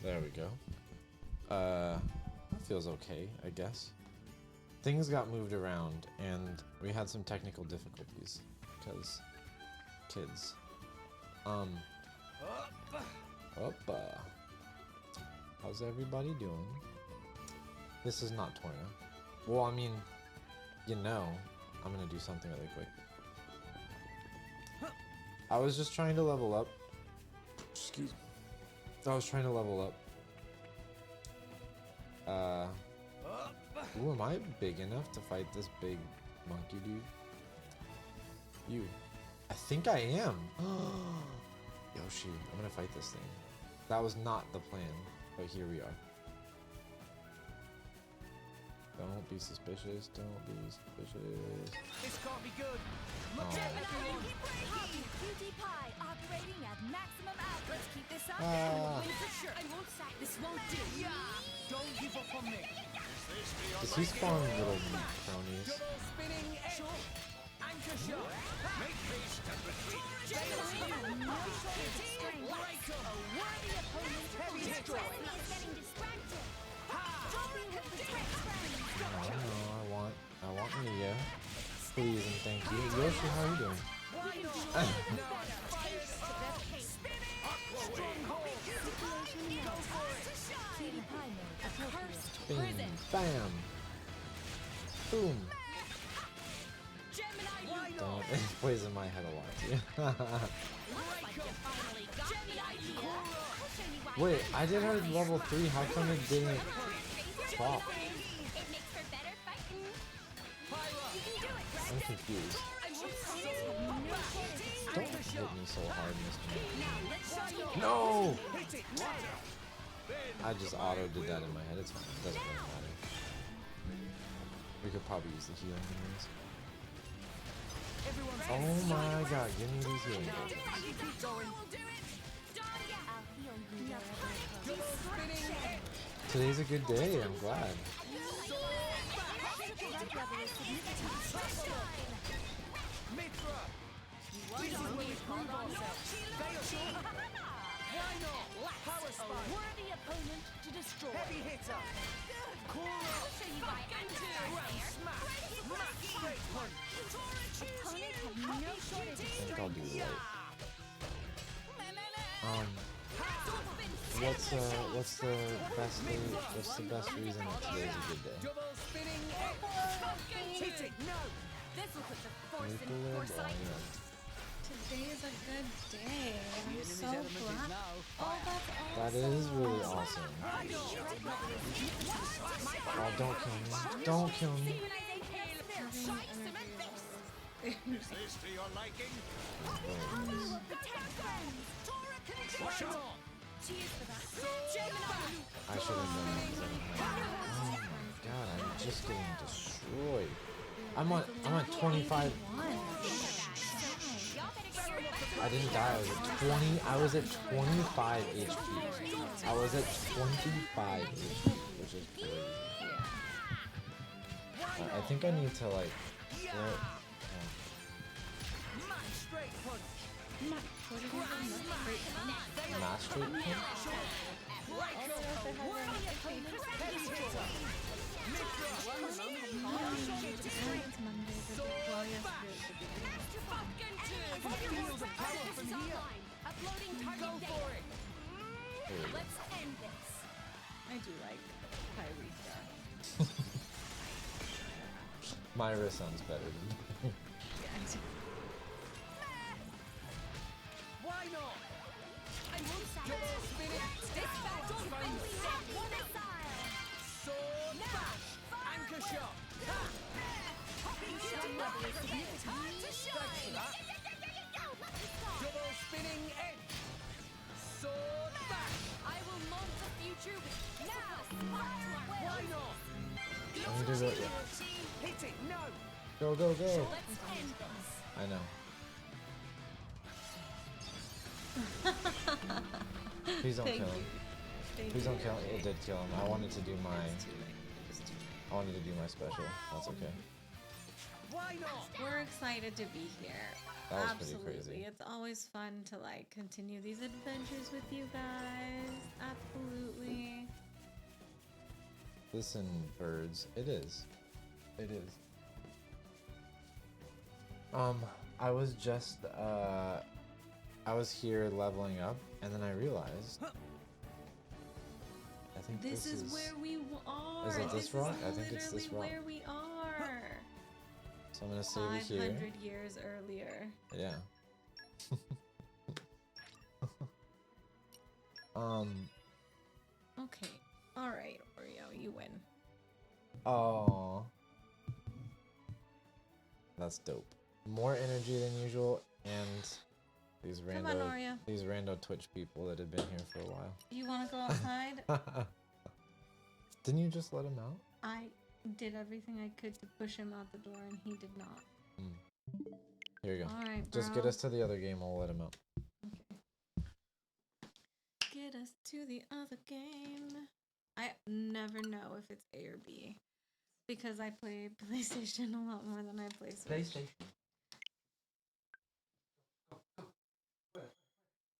There we go. That feels okay, I guess. Things got moved around, and we had some technical difficulties, because kids. Hoppa. How's everybody doing? This is not Torna. Well, I mean, you know, I'm gonna do something really quick. I was just trying to level up. Excuse me. I was trying to level up. Ooh, am I big enough to fight this big monkey dude? You. I think I am. Yoshi, I'm gonna fight this thing. That was not the plan, but here we are. Don't be suspicious, don't be suspicious. This can't be good. Look Oh. Cutie pie operating at maximum output. Let's keep this up. Ah. I won't sack. This won't do. Don't give up on me. Does he spawn little cronies? Double spinning edge. Anchor shot. Make haste and retreat. I want Mia. Please and thank you. Yoshi, how are you doing? Bing, bam, boom. Don't. It plays in my head a lot too. Wait, I did her level 3. How come it didn't pop? I'm confused. Don't hit me so hard, Mr. No! I just auto did that in my head. It's fine. It doesn't really matter. We could probably use the healing anyways. Oh my god, give me these healing tokens. Today's a good day, I'm glad. Worthy opponent to destroy. Heavy hitter. I'll show you why I'm Opponents have no shortage. I think I'll do right. What's the best reason that today's a good day? Double spinning edge. Hit it. No. This will put the force in Nuclear foresight. bomb. Today is a good day. I'm so glad. Oh, that's awesome. That is really awesome. Oh, don't kill me. Don't kill me. Is this to your liking? Wash on. I should have done that. Oh my god, I'm just getting destroyed. I'm on 25. I didn't die. I was at 20. I was at 25 HP. I was at 25 HP, which is crazy. I think I need to like. Master punch? Let's end this. I do like Pyrethra. Myra sounds better than Yeah, I do. Why not? I won't sack. Double spinning. This battle only has one missile. Sword bash. Anchor shot. Double spinning edge. Sword bash. I will mold the future with now. Why not? I need to go. Yeah. Hit it. No. Go, go, go. Let's end this. I know. Please don't kill him. Please don't kill him. It did kill him. I wanted to do my special. That's okay. Why not? We're excited to be here. That was pretty Absolutely. crazy. It's always fun to like continue these adventures with you guys. Absolutely. Listen, birds. It is. It is. I was just, I was here leveling up, and then I realized, I think This is where we are. Is it this rock? I think it's literally this rock. where we are. So I'm gonna save it here. 500 years earlier. Yeah. Okay. All right, Oreo, you win. Oh. That's dope. More energy than usual, and these Come on, Oreo. rando Twitch people that have been here for a while. You want to go outside? Didn't you just let him out? I did everything I could to push him out the door, and he did not. Here you go. All right, Just bro. get us to the other game, we'll let him out. Get us to the other game. I never know if it's A or B because I play PlayStation a lot more than I play Switch.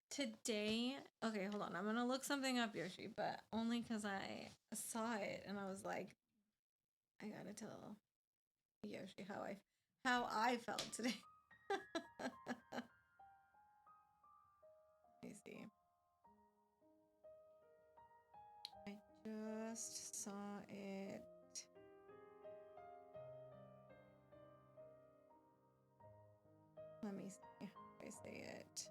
Today, okay, hold on. I'm gonna look something up, Yoshi, but only because I saw it and I was like, I gotta tell Yoshi how I felt today. Let me see. I just saw it. Let me see how I say it.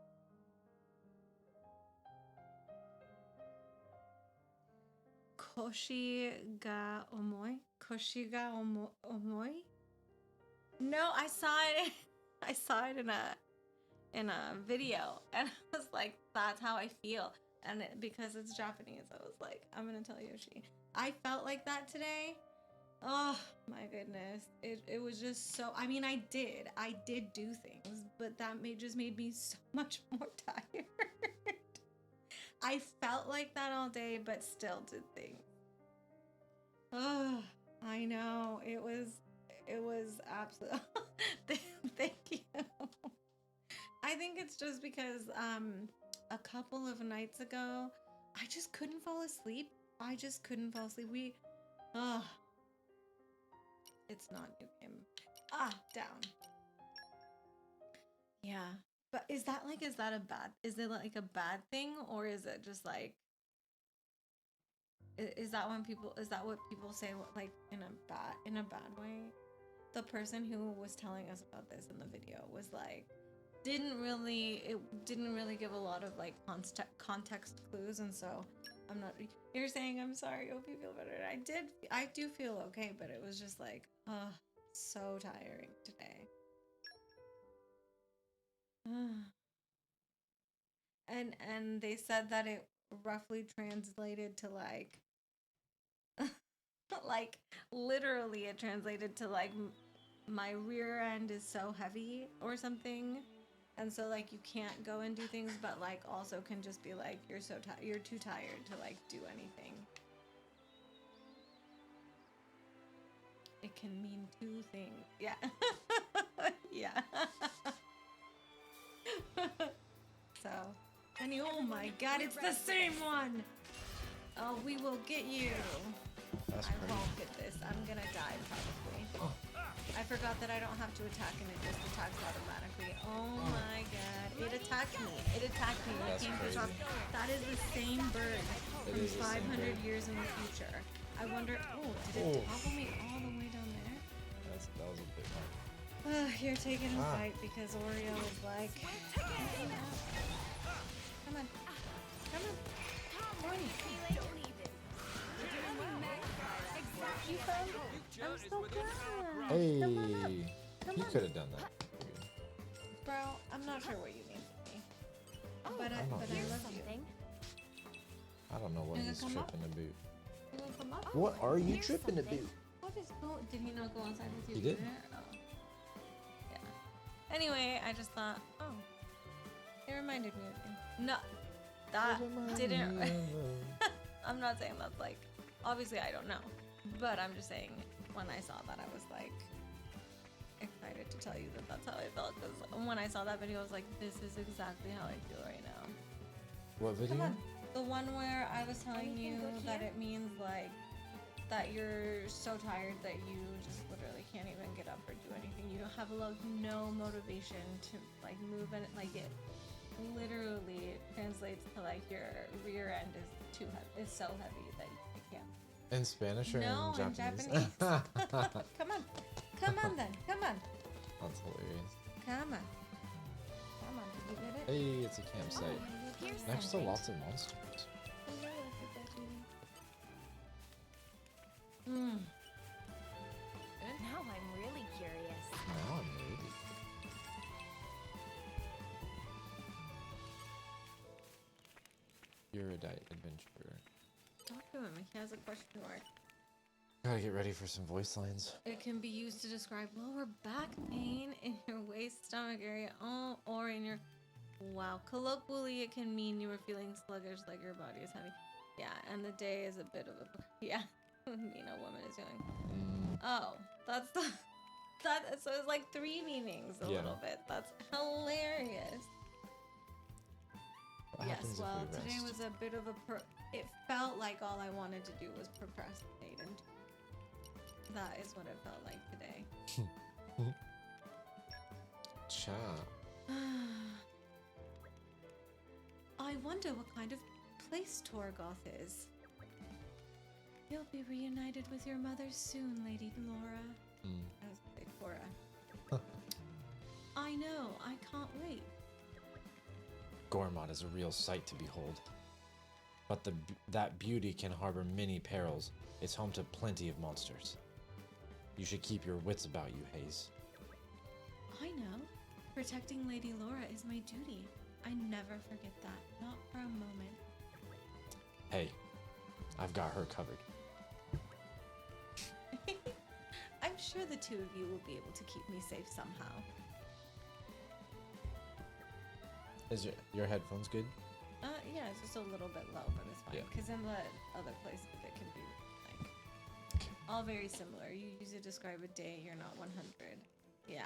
Koshi ga omoi? Koshi ga omoi? No, I saw it. I saw it in a video, and I was like, "That's how I feel." And because it's Japanese, I was like, "I'm gonna tell Yoshi." I felt like that today. Oh my goodness! It was just so. I mean, I did do things, but that just made me so much more tired. I felt like that all day, but still did things. Oh, I know. It was absolute. Thank you. I think it's just because a couple of nights ago, I just couldn't fall asleep. It's not new game. Down. Yeah. But is that a bad thing, or is it just like, is that what people say, like in a bad way? The person who was telling us about this in the video was like, didn't really give a lot of like context clues, and so I'm not. You're saying I'm sorry. Hope you feel better. I do feel okay, but it was just like, so tiring today. And they said that it roughly translated to like like literally it translated to like my rear end is so heavy or something, and so like you can't go and do things, but like also can just be like you're too tired to like do anything. It can mean two things. Yeah. Yeah. So, and oh my god, it's the same one! Oh, we will get you. That's I crazy. won't get this. I'm gonna die probably. Oh. I forgot that I don't have to attack and it just attacks automatically. Oh my god. It attacked me. It That's came crazy. from that is the same bird It from is the same 500 bird. years in the future. I wonder, did it topple me all the way down there? That was a big one. You're taking a fight because Oreo is like, come on. Oreo. You found it? I'm so glad. Hey, Come you on. could have done that. Bro, I'm not sure what you mean from me. But I love you. I don't know what You he's gonna come up? tripping about. You wanna come up? What are you tripping about? What is going? Did he not go outside with you? He did. either? Oh. Yeah. Anyway, I just thought, it reminded me of you. No, that didn't. I'm not saying that's like. Obviously, I don't know, but I'm just saying when I saw that, I was like, it tell you that that's how I felt, because when I saw that video, I was like, this is exactly how I feel right now. What video? Come on. The one where I was telling you Anything good that here? it means like that you're so tired that you just literally can't even get up or do anything. You don't have like no motivation to like move, and like it literally translates to like your rear end is too heavy, is so heavy that you can't. In Spanish or No, in in Japanese? Come on, come on then, come on, That's hilarious. come on, come on. Did you get it? Hey, it's a campsite. Here's Next to something. lots of monsters. Mm. Now I'm really curious. Now I'm ready. Erudite adventurer. Talk to him. He has a question mark. Gotta get ready for some voice lines. It can be used to describe lower back pain in your waist, stomach area, or in your... Wow. Colloquially, it can mean you were feeling sluggish, like your body is heavy. Yeah, and the day is a bit of a... Yeah, mean a woman is doing. Oh, that's the... So it's like 3 meanings a Yeah. little bit. That's hilarious. What Yes, happens if well, we today rest? was a bit of a... It felt like all I wanted to do was procrastinate, and that is what it felt like today. Cha. I wonder what kind of place Torgoth is. You'll be reunited with your mother soon, Lady Laura. I was gonna say Tora. I know, I can't wait. Gormod is a real sight to behold. But that beauty can harbor many perils. It's home to plenty of monsters. You should keep your wits about you, Hayes. I know. Protecting Lady Laura is my duty. I never forget that, not for a moment. Hey, I've got her covered. I'm sure the two of you will be able to keep me safe somehow. Is your headphones good? Yeah, it's just a little bit low, but it's fine. Yeah. Because in the other places, it can be like all very similar. You use it to describe a day. You're not 100. Yeah,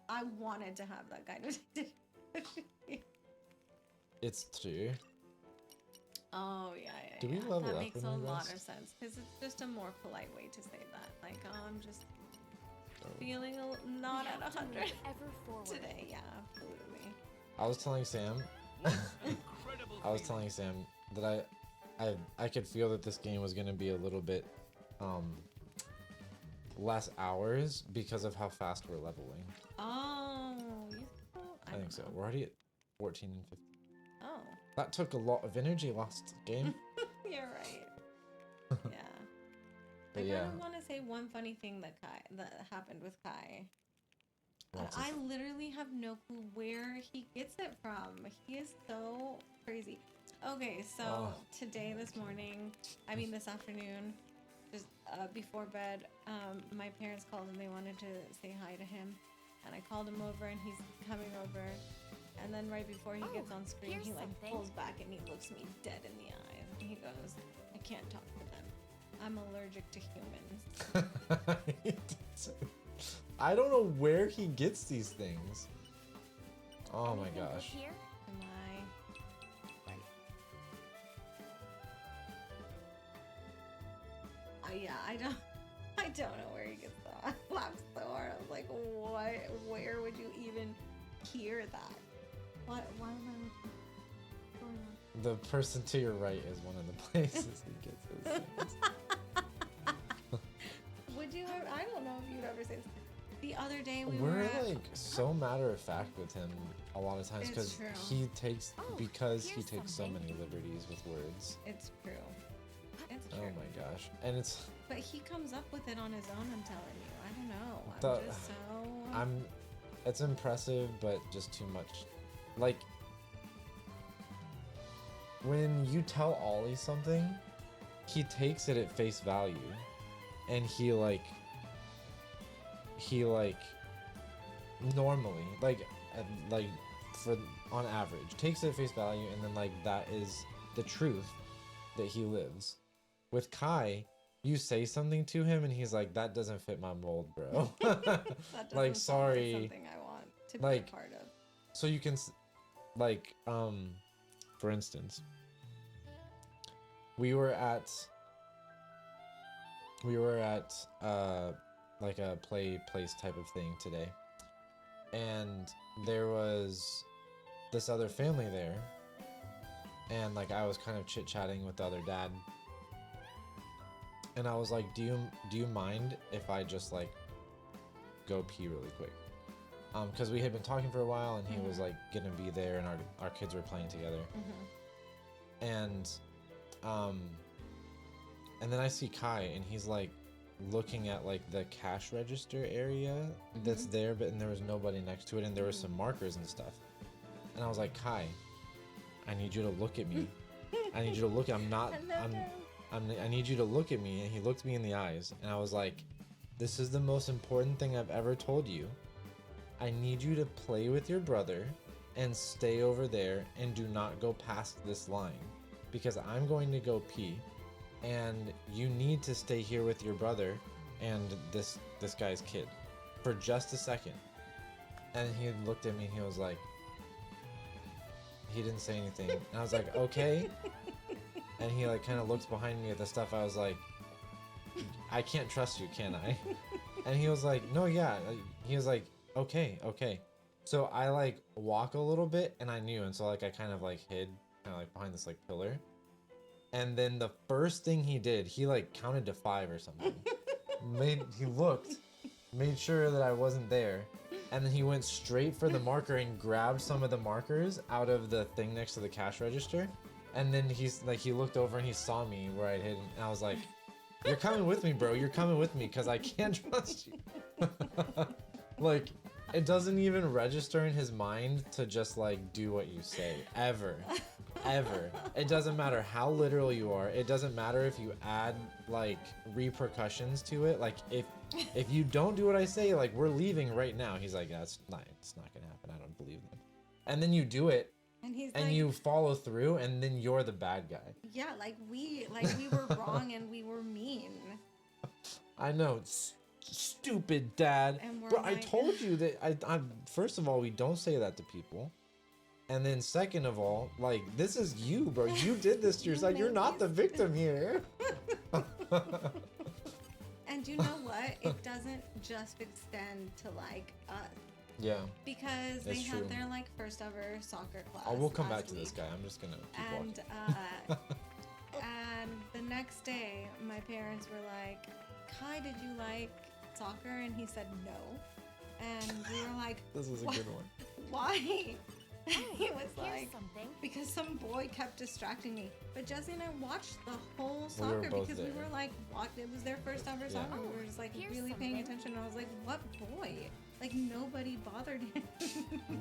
I wanted to have that kind of. It's true. Oh yeah. Do we yeah. level That up makes when a we lot rest? of sense because it's just a more polite way to say that. Like, oh, I'm just Oh. feeling not We at have to 100 move ever forward. today. Yeah, absolutely. I was telling Sam. Incredible I was feeling. telling Sam that I could feel that this game was gonna be a little bit less hours because of how fast we're leveling. Oh, I don't think so. know. We're already at 14 and 15. Oh, That took a lot of energy last game. you're right. Yeah. But I yeah, kind of want to say one funny thing that happened with Kai. lots of I literally have no clue where he gets it from. He is so crazy. Okay, so Oh. today, this morning, I mean this afternoon, just before bed, my parents called and they wanted to say hi to him, and I called him over and he's coming over, and then right before he gets Oh, on screen, here's he like something. pulls back and he looks me dead in the eyes and he goes, "I can't talk to them. I'm allergic to humans." I don't know where he gets these things. Oh my Anything good gosh. here? Am yeah, I don't know where he gets that. I laughed so hard. I was like, what? Where would you even hear that? Why am I going on? The person to your right is one of the places he gets his things. Would you ever, I don't know if you'd ever say this. The other day we We're were at, like so matter of fact with him a lot of times It's because true. he takes Oh, because he here's takes so something. many liberties with words. it's true. It's true. Oh my gosh. And it's But he comes up with it on his own, I'm telling you. I don't know. I'm The- just so... it's impressive but just too much. Like when you tell Ollie something, he takes it at face value and he normally like for on average takes it at face value and then like that is the truth that he lives. With Kai, you say something to him and he's like, that doesn't fit my mold, bro. That doesn't Like, sound sorry. like something I want to be Like, a part of. So you can, like, for instance, we were at like a place type of thing today, and there was this other family there, and like I was kind of chit-chatting with the other dad, and I was like, do you mind if I just like go pee really quick? Because we had been talking for a while, and he was like gonna be there, and our kids were playing together, and then I see Kai, and he's like looking at like the cash register area that's there, and there was nobody next to it, and there were some markers and stuff, and I was like, Kai, I need you to look at me. I need you to look. I need you to look at me. And he looked me in the eyes, and I was like, this is the most important thing I've ever told you. I need you to play with your brother and stay over there and do not go past this line, because I'm going to go pee, and you need to stay here with your brother and this guy's kid for just a second. And he looked at me and he was like, he didn't say anything, and I was like, okay. And he like kind of looks behind me at the stuff. I was like, I can't trust you, can I? And he was like, no, yeah. He was like, okay. So I like walk a little bit, and I knew, and so like I kind of like hid kind of like behind this like pillar. And then the first thing he did, he like counted to 5 or something. He looked, made sure that I wasn't there, and then he went straight for the marker and grabbed some of the markers out of the thing next to the cash register. And then he's like, he looked over and he saw me where I'd hidden, and I was like, you're coming with me, bro. You're coming with me, because I can't trust you. Like, it doesn't even register in his mind to just like do what you say, ever. It doesn't matter how literal you are. It doesn't matter if you add like repercussions to it. Like if you don't do what I say, like, we're leaving right now. He's like, it's not gonna happen. I don't believe them. And then you do it, and he's and like, you follow through, and then you're the bad guy. yeah, like we were wrong and we were mean. I know. Stupid dad. Bro, I told you that I first of all, we don't say that to people. And then second of all, like, this is you, bro. You did this to yourself. You're not the victim here. And you know what? It doesn't just extend to like us. Yeah. Because they That's had true. their like first ever soccer class. Oh, we'll come back last to this week. guy. I'm just gonna keep And walking. and the next day, my parents were like, Kai, did you like soccer? And he said no. And we were like, This was a "What? good one. Why?" And he was Here's like, something. because some boy kept distracting me. But Jesse and I watched the whole We were soccer both because we there. were like, it was their first ever Yeah. soccer. We were just like Here's really paying something. attention. And I was like, what boy? Like, nobody bothered him.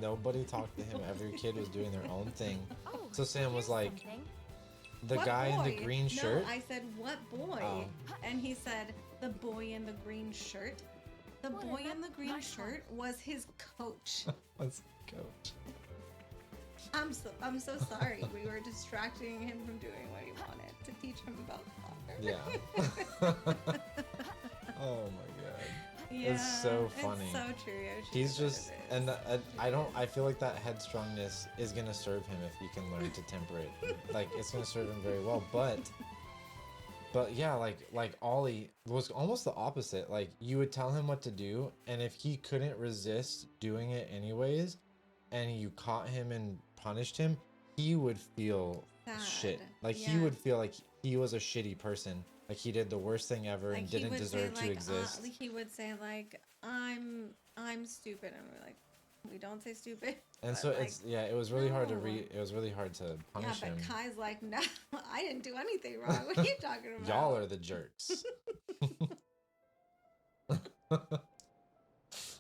Nobody talked to him. Every kid was doing their own thing. Oh, So Sam was here's like, something. the What guy in the boy? green shirt. No, I said, what boy? Oh. And he said, the boy in the green shirt. The What boy is in the that? green Nice shirt was his coach. Let's go. I'm so sorry. We were distracting him from doing what he wanted to teach him about soccer. Yeah. Oh my god. Yeah, It's so funny. It's so true. Yoshi, He's but just, it is. and I feel like that headstrongness is gonna serve him if he can learn to temper it. Like, it's gonna serve him very well. But yeah, like Ollie was almost the opposite. Like, you would tell him what to do, and if he couldn't resist doing it anyways, and you caught him and punished him, he would feel shit. Sad. Like, he Yeah. would feel like he was a shitty person. Like, he did the worst thing ever and Like, he didn't would say, deserve to like, exist. he would say like, I'm stupid, and we're like, we don't say stupid. And But, so like, it was really hard to no. It was really hard to Yeah, punish but him. Kai's like, no, I didn't do anything wrong. What are you talking about? Y'all are the jerks.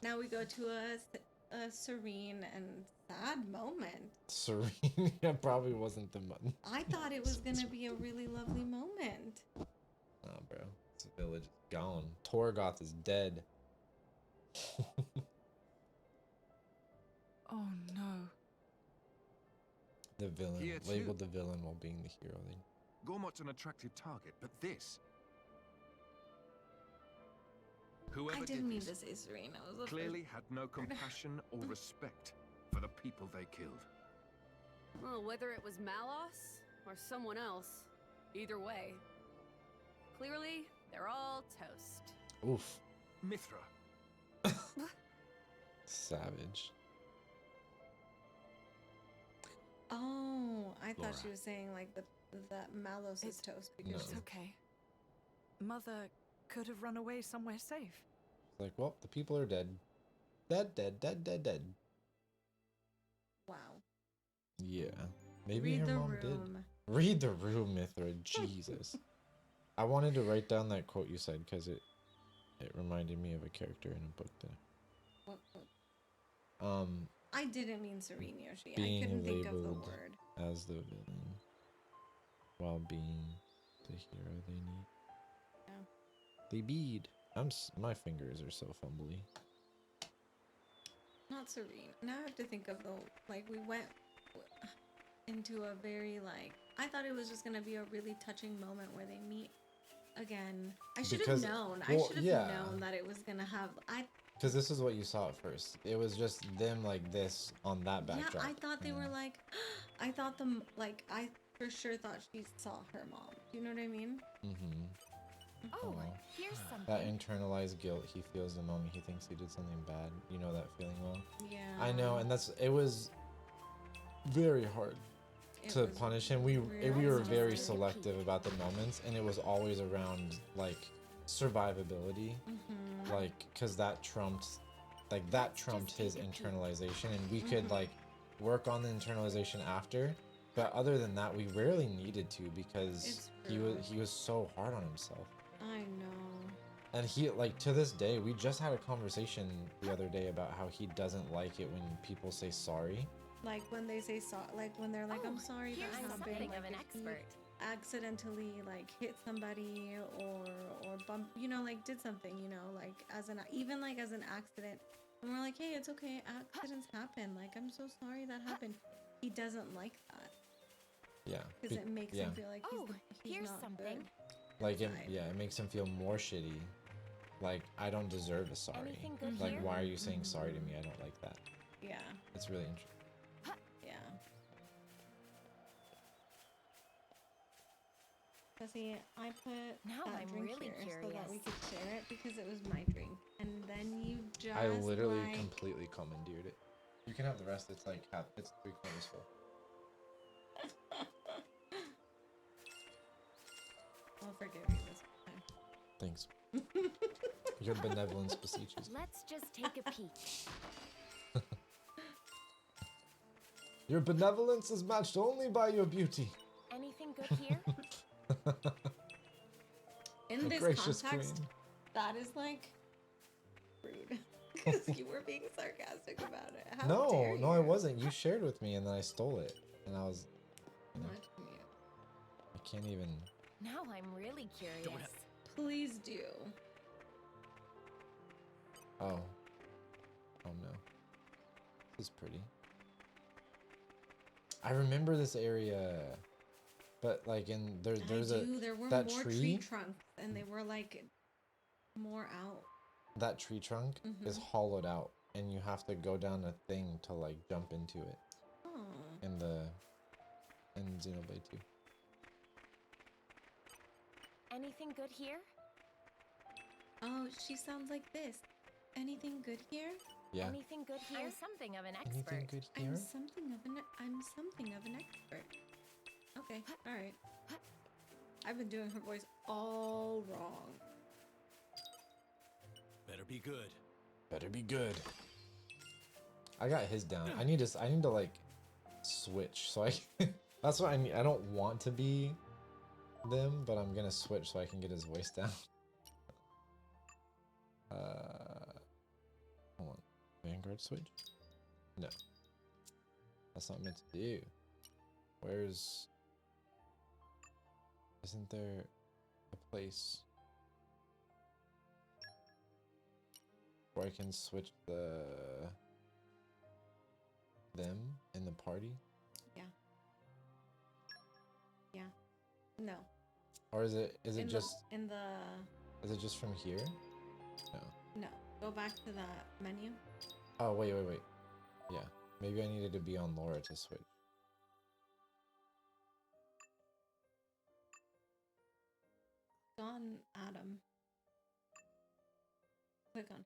Now we go to a serene and sad moment. Serene. That probably wasn't the money. I thought it was gonna be a really lovely moment. Nah, bro. This village is gone. Torgoth is dead. Oh no. The villain. Here too. Labeled the villain while being the hero. Gormot's an attractive target, but this... Whoever I did didn't mean this to say Serena. It was the clearly had no compassion or respect for the people they killed. Well, whether it was Malos or someone else, either way, clearly they're all toast. Oof. Mithra, Savage. Oh, I thought Laura. she was saying like that Malos is toast because No. she's It's okay. Mother could have run away somewhere safe. It's like, well, the people are dead. Dead, dead, dead, dead, dead. wow. Yeah. Maybe Read her the mom did. room. Read the room, Mithra. Jesus. I wanted to write down that quote you said because it reminded me of a character in a book that What? I I didn't mean Serene Yoshi. I being couldn't think of the labeled word. as the villain while being the hero they need. Yeah. They bead. My fingers are so fumbly. Not Serene. Now I have to think of the like we went into a very like I thought it was just gonna be a really touching moment where they meet again. I should have Because- known. well, I should have yeah. known that it was gonna have. Because this is what you saw at first. It was just them like this on that backdrop. Yeah, I thought they were like. I thought them like I for sure thought she saw her mom. Do you know what I mean? Mm-hmm. Oh, Aw. here's That something. internalized guilt he feels the moment he thinks he did something bad. You know that feeling well? Yeah. I know, and it was very hard It to was punish him. We really were very hard. selective about the moments, and it was always around like survivability, Mhm. like because that trumped his take a peek. internalization, and we could like work on the internalization after. But other than that, we rarely needed to because It's he true. was so hard on himself. I know. And he, like, to this day, we just had a conversation the other day about how he doesn't like it when people say sorry. Like when they say sorry, like when they're like, "I'm sorry that Here's happened." something Like of an if he expert. accidentally like hit somebody or bump, you know, like did something, you know, like even like as an accident, and we're like, "Hey, it's okay. Accidents happen. Like I'm so sorry that happened." He doesn't like that Yeah. because it makes yeah. him feel like Oh, he's here's not something. good. Like, it inside. makes him feel more shitty. Like, I don't deserve a sorry. Anything good Like, here? why are you saying sorry to me? I don't like that. Yeah, It's really interesting. yeah. So see, I put Now that I'm drink really here so that we curious. could share it because it was my drink, and then you just I literally like, completely commandeered it. You can have the rest. It's like it's 3/4 full. I'll forgive you this time. Thanks. Your benevolence beseeches. Let's just take a peek. Your benevolence is matched only by your beauty. Anything good here? In The this gracious context, queen. that is like rude because you were being sarcastic about it. How No, dare no, I you? wasn't. You shared with me, and then I stole it, and I was. You know, Watch me. I can't even. Now I'm really curious. Please do. Oh. Oh no. This is pretty. I remember this area, but like there's There were that more tree? tree trunks, and they were like more out. that tree trunk is hollowed out, and you have to go down a thing to like jump into it Oh, in Xenoblade 2. Anything good here? oh, she sounds like this. Anything good here? Yeah. Anything good here? I'm something of an expert. Anything good here? I'm something of an expert. Okay, all right. I've been doing her voice all wrong. Better be good. Better be good. I got his down. I need to like switch. So that's what I need. I don't want to be them, but I'm gonna switch so I can get his voice down. Hold on. Vanguard switch? No. That's not meant to do. Isn't there a place where I can switch them in the party? Yeah. No. Or is it in just in the is it just from here? No. No, go back to that menu. Oh, wait. Yeah. Maybe I needed to be on Laura to switch. On Adam. Click on.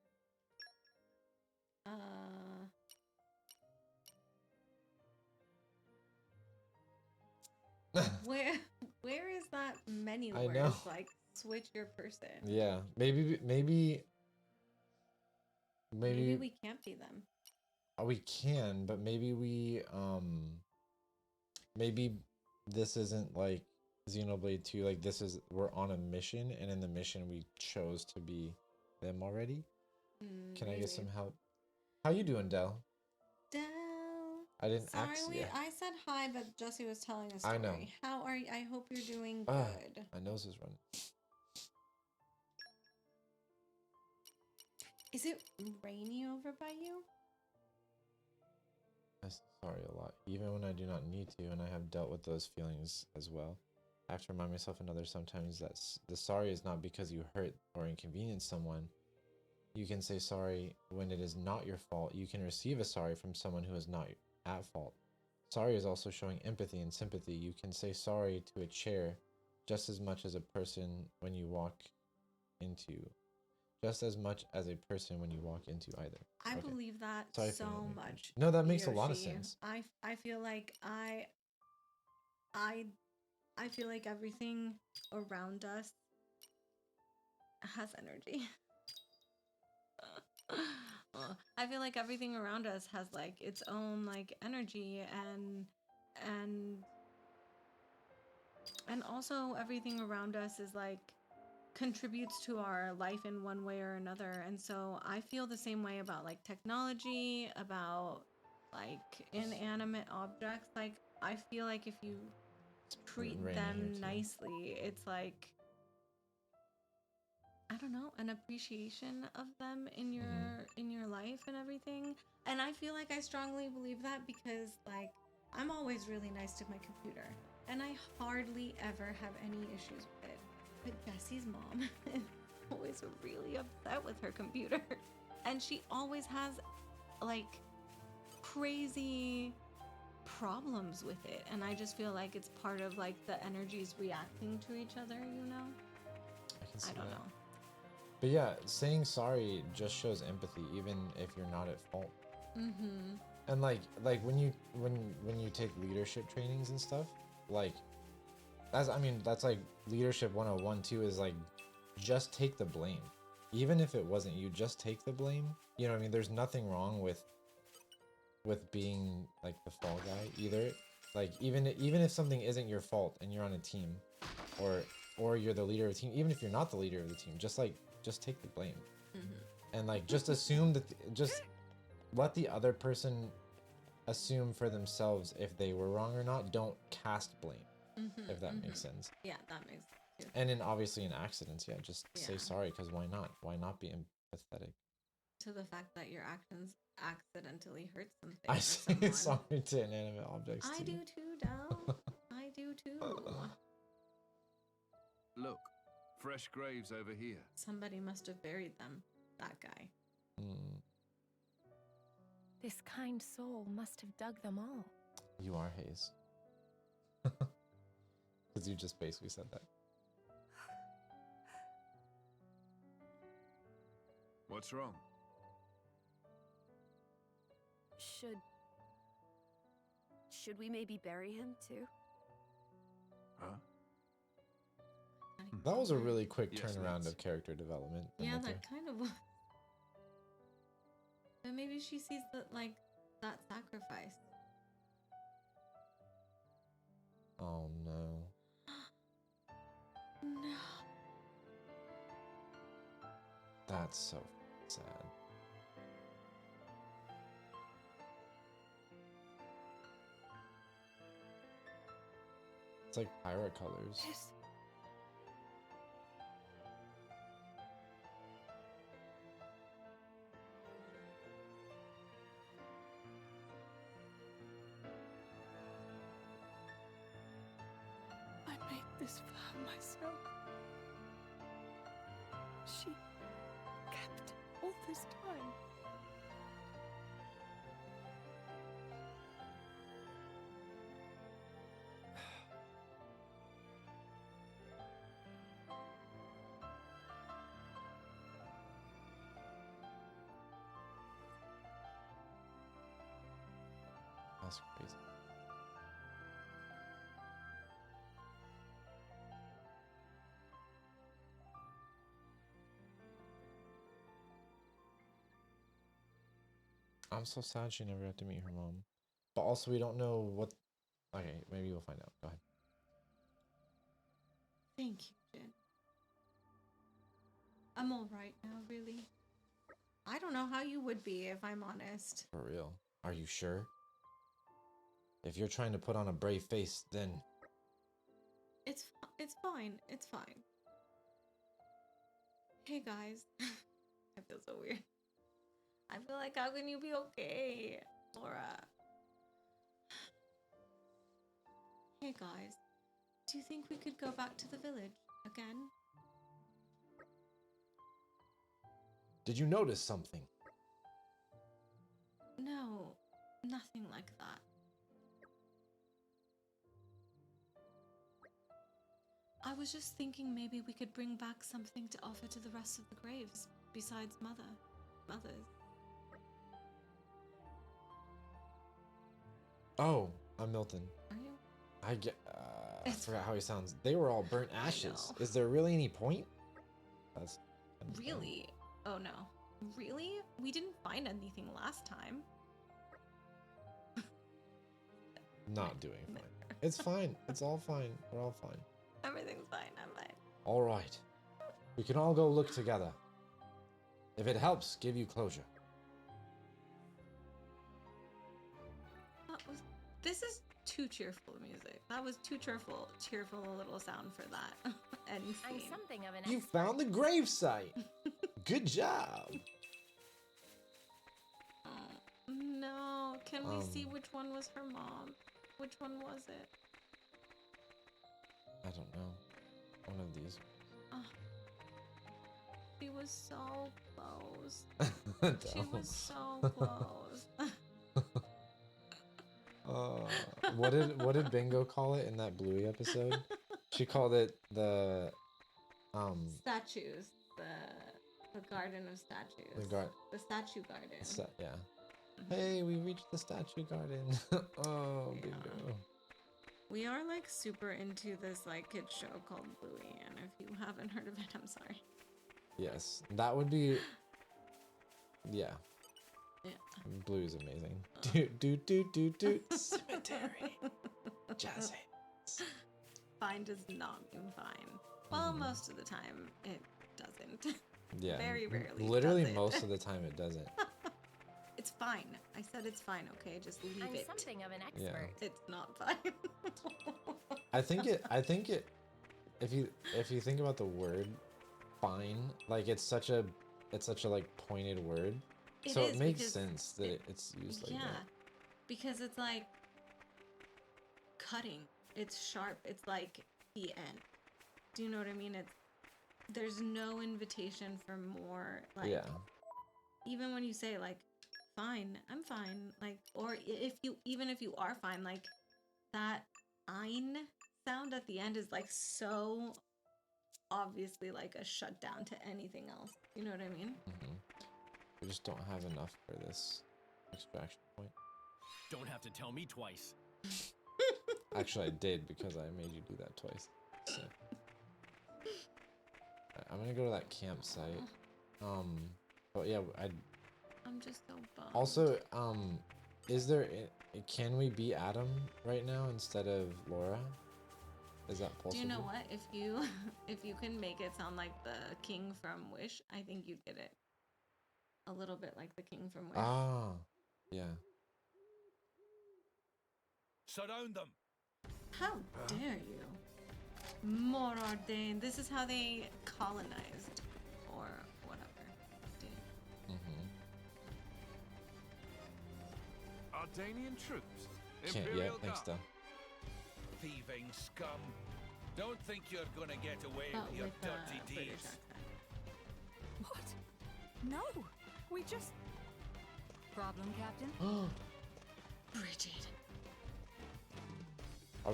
Where is that menu I where know. it's like switch your person? Yeah. Maybe We can't be them. we can, but maybe this isn't like Xenoblade 2. Like we're on a mission, and in the mission we chose to be them already. Can I get some help? How you doing, Del? Del. I didn't Sorry, ask you. I said hi, but Jesse was telling a story. I know. How are you? I hope you're doing good. My nose is running. Is it rainy over by you? I'm sorry a lot. Even when I do not need to, and I have dealt with those feelings as well. I have to remind myself and others sometimes that the sorry is not because you hurt or inconvenience someone. You can say sorry when it is not your fault. You can receive a sorry from someone who is not at fault. Sorry is also showing empathy and sympathy. You can say sorry to a chair just as much as a person when you walk into just as much as a person when you walk into either. I believe that so much. No, that makes a lot of sense. I feel like I feel like everything around us has energy. I feel like everything around us has like its own like energy and also everything around us is like contributes to our life in one way or another. And so I feel the same way about like technology, about like inanimate objects. Like I feel like if you treat them nicely, it's like, I don't know, an appreciation of them in your life and everything. And I feel like I strongly believe that because like I'm always really nice to my computer and I hardly ever have any issues with it. But Jesse's mom is always really upset with her computer. And she always has like crazy problems with it. And I just feel like it's part of like the energies reacting to each other, you know? I don't know. But yeah, saying sorry just shows empathy, even if you're not at fault. Mm-hmm. And like when you take leadership trainings and stuff, like that's like leadership 101 too, is like just take the blame. Even if it wasn't you, just take the blame. You know what I mean? There's nothing wrong with being like the fall guy either. Like even if something isn't your fault and you're on a team, or you're the leader of the team, even if you're not the leader of the team, just take the blame. And like just assume that just let the other person assume for themselves if they were wrong or not. Don't cast blame. If that makes sense. Yeah, that makes sense. And in obviously in accidents, just say sorry, because why not? Why not be empathetic to the fact that your actions accidentally hurt something? I say sorry to inanimate objects I too. do too, Del. I do too. Look, fresh graves over here. Somebody must have buried them. That guy. This kind soul must have dug them all. You are Hayes. Because you just basically said that. What's wrong? Should we maybe bury him too? Huh? That was a really quick Yes, turnaround let's. of character development. Yeah, that kind of was. But maybe she sees that sacrifice. Oh no. No. That's so sad. It's like pirate colors. I made this for her myself. She kept all this time? That's crazy. I'm so sad she never got to meet her mom. But also, we don't know what. Okay, maybe we'll find out. Go ahead. Thank you, Jin. I'm alright now, really. I don't know how you would be, if I'm honest. For real. Are you sure? If you're trying to put on a brave face, then It's fine. It's fine. Hey guys. I feel so weird. I feel like, how can you be okay, Laura? Hey guys. Do you think we could go back to the village again? did you notice something? No, nothing like that. I was just thinking maybe we could bring back something to offer to the rest of the graves, besides mothers. Oh, I'm Milton. Are you? I get. I It's forgot how he sounds. They were all burnt I ashes. know. Is there really any point? That's kind of dumb. Really? Oh no. Really? We didn't find anything last time. Not doing fine. It's fine. It's all fine. We're all fine. Everything's fine. I'm fine. All right. We can all go look together. If it helps, give you closure. This is too cheerful music. That was too cheerful a little sound for that. And I'm scene. something of an You expert. found the gravesite. Good job. Oh, no. Can we see Um, which one was her mom? Which one was it? I don't know. One of these. Oh, she was so close. She Don't. was so close. What did Bingo call it in that Bluey episode? She called it the Statues. The garden of statues. the statue garden. yeah. Mhm. Hey, we reached the statue garden. Oh, Yeah. Bingo. We are like super into this like kids show called Bluey, and if you haven't heard of it, I'm sorry. Yes, that would be. Yeah, Yeah. Blue is amazing. Do cemetery. Jazz hands. Fine does not mean fine. Well, Mhm. most of the time it doesn't. Yeah. Very rarely Literally does it. most of the time it doesn't. It's fine. I said it's fine, okay? Just leave I'm it. something of an Yeah. expert. It's not fine. I think it if you think about the word fine, like it's such a like pointed word. So it is, makes because sense that it's used like yeah, that. because it's like cutting. It's sharp. It's like the end. Do you know what I mean? There's no invitation for more. Like, Yeah. even when you say like, fine, I'm fine. Like, or even if you are fine, like that ein sound at the end is like so obviously like a shutdown to anything else. You know what I mean? hmm We just don't have enough for this extraction point. Don't have to tell me twice. Actually, I did because I made you do that twice. So. I'm gonna go to that campsite. But yeah, I'm just so bummed. also, is there? Can we be Adam right now instead of Laura? Is that possible? Do you know what? If you can make it sound like the king from Wish, I think you'd get it. A little bit like the king from Wish. Ah, yeah. Surround them. How dare you? Morardain. This is how they colonized. Or whatever. Mm-hmm. Ardanian troops. Can't Imperial yet. Thanks, Guard. though. Thieving scum. Don't think you're gonna get away But with your with dirty British deeds. accent. What? No! We just... Problem, Captain? Brigid. Are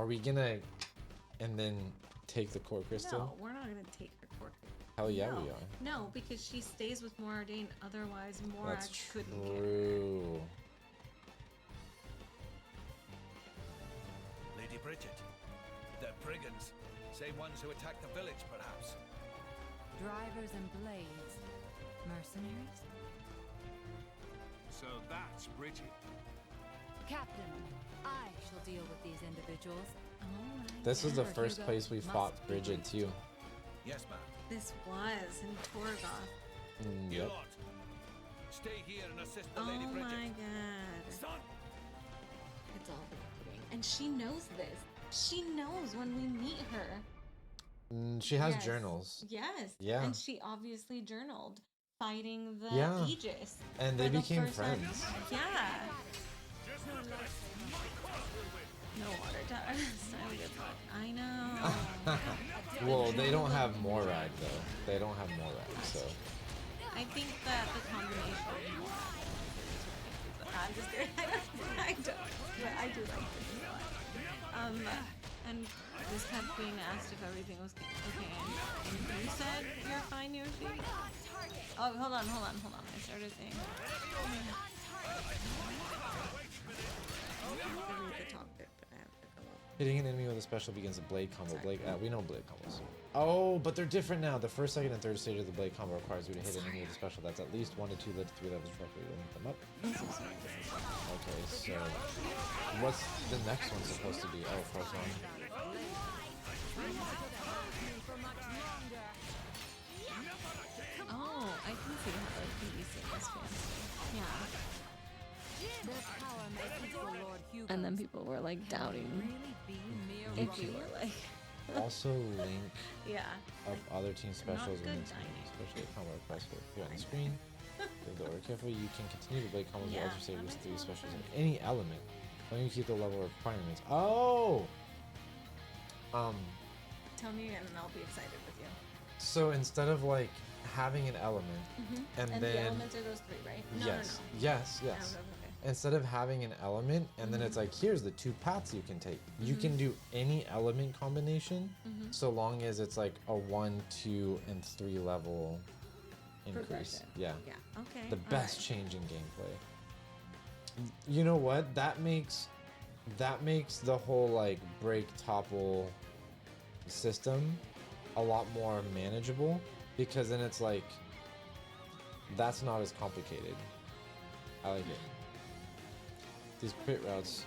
we gonna, and then take the core crystal? No, we're not gonna take her core. Hell yeah, no. we are. No, because she stays with Moradane. Otherwise, Morag That's couldn't get her. true. Lady Brigid. They're brigands. Same ones who attacked the village, perhaps. Drivers and blades. Mercenaries? So that's Brigid. Captain, I shall deal with these individuals. Oh my This is the Emperor first Hugo place we must fought be Brigid briefed. too. Yes, ma'am. This was in Torgoth. You Yep. lot. Stay here and assist the Oh Lady Brigid. my god. Son! It's all recording. And she knows this. She knows when we meet her. She has Yes. journals, Yes. Yeah. And she obviously journaled fighting the Yeah. Aegis. and they for the became first time. friends. Yeah. No water tower. So good luck. I know. Well, they don't have Morag though. They don't have Morag, so I think that the combination. I'm just kidding. I don't. But I do like this a lot. And this kept being asked if everything was okay. And you said you're fine, Yoshi. Oh, hold on. I started saying. I read the talk bit, but I have to go up. hitting an enemy with a special begins a blade combo. Blade, we know blade combos. Oh, but they're different now. The first, second, and third stage of the blade combo requires you to hit an enemy with a special that's at least 1 to 2 to 3 levels before you link them up. Okay, so what's the next one supposed to be? Oh, first one. Oh, I can see how like PVC is fancy. Yeah. Their power may equal Lord Hugo. And then people were like doubting Really be mere You if you were like, Also link yeah. up other team specials good when it's dining. especially combo requests will appear on the screen. If the order carefully, you can continue to blade combos Yeah, with also save that just makes 3 a lot of specials in sense. any element. When you keep the level requirements. Oh! Tell me and I'll be excited with you. So instead of like having an element and And then the elements are those 3, right? yes, No. yes, Yeah, yes. okay. Instead of having an element and then it's like here's the 2 paths you can take. You can do any element combination so long as it's like a 1, 2, and 3 level increase. Progression. Yeah. Yeah. Okay. The all best right. change in gameplay. You know what? That makes the whole like break topple system a lot more manageable because then it's like that's not as complicated. I like it. These crit routes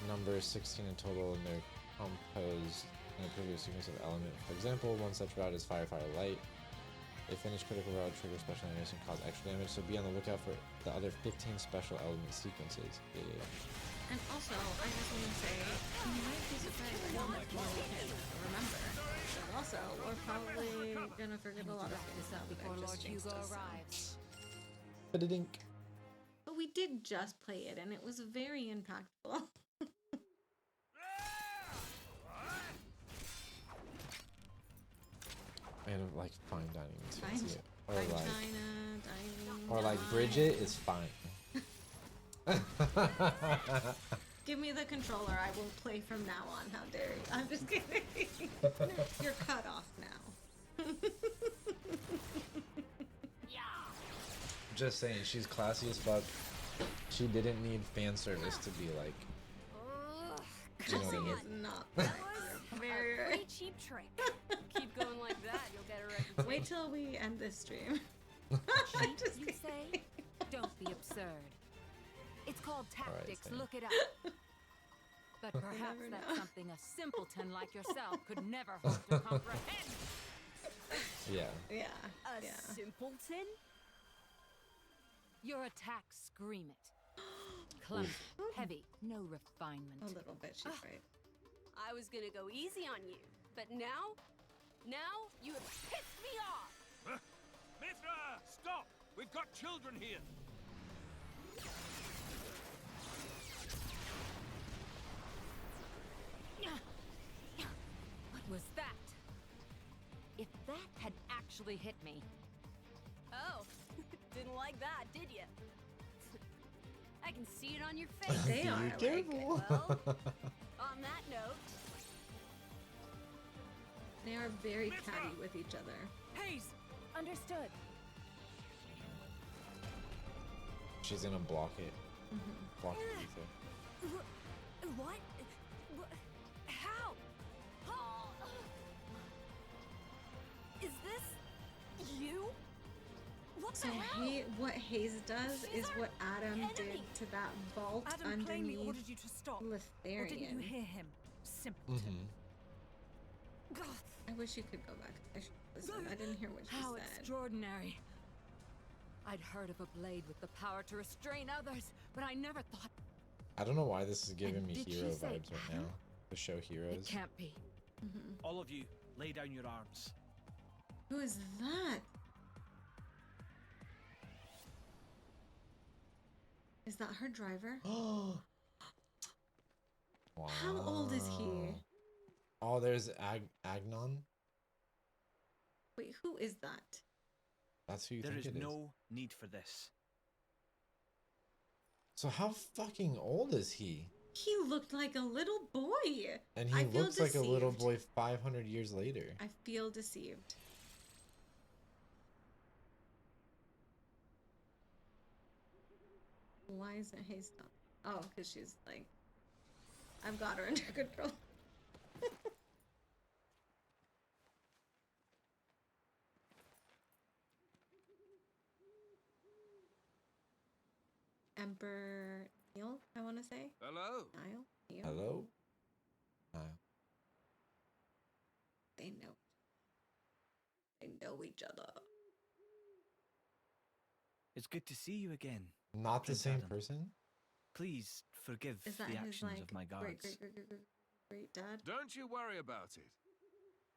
number 16 in total and they're composed in a previous sequence of element. For example, one such route is Fire Light. A finished critical route trigger special animation cause extra damage, so be on the lookout for the other 15 special element sequences. Yeah. And also, I just want to say, you might be surprised by how much more we can remember. But also, we're probably gonna forget a lot of things that we before Lord just jinxed Hugo us. arrives. Ba-da-dink. But we did just play it, and it was very impactful. And like fine dining is Fine, fancy. Or fine like China, dining. or like dine. Brigid is fine. Give me the controller. I will play from now on. How dare you? I'm just kidding. You're cut off now. Just saying, she's classy as fuck. She didn't need fan service to be like, you know what I mean? It's not that. You're very Pretty right. cheap trick. Keep going like that, you'll get a reputation. Wait till we end this stream. Cheat, Just you say? Don't be absurd. It's called tactics. Sam. Look it up. But perhaps never that's know. something a simpleton like yourself could never hope to comprehend. Yeah. Yeah. A Yeah. simpleton? Your attacks scream it. Clumsy, heavy, no refinement. A little bit. She's right. I was gonna go easy on you, but now you have pissed me off! Mithra! Stop! We've got children here! What was that? If that had actually hit me, Oh, didn't didn't like that, did you? I can see it on your face. They are Be like, careful. well, on that note, they are very catty with each other. Haze! Understood. She's gonna block it. Block the ether. what? How? Oh. Is this you? What So the hell? what Hayes does She's is our what Adam did enemy. to that vault Adam plainly underneath ordered you to stop. Or didn't you Litharian. hear him? Simpleton. I wish you could go back. I should listen. I didn't hear what she How said. extraordinary. I'd heard of a blade with the power to restrain others, but I never thought I don't know why this is giving And me did she hero say vibes right now. Adam? The show it Heroes. can't be. All of you, lay down your arms. Who is that? Is that her driver? Wow. How old is he? Oh, there's Agnon. Wait, who is that? That's who you There think is it is. no need for this. So how fucking old is he? He looked like a little boy. And I he feel looks like a little deceived. boy 500 years later. I feel deceived. Why isn't Hayes not? Oh, because she's like, I've got her under control. Emperor Neil, I want to say. Hello? Niall? Neil? Hello? They know. They know each other. It's good to see you again. Not the Prince same Adam. person? Please forgive Is that the his actions like of my great guards. great dad? Don't you worry about it.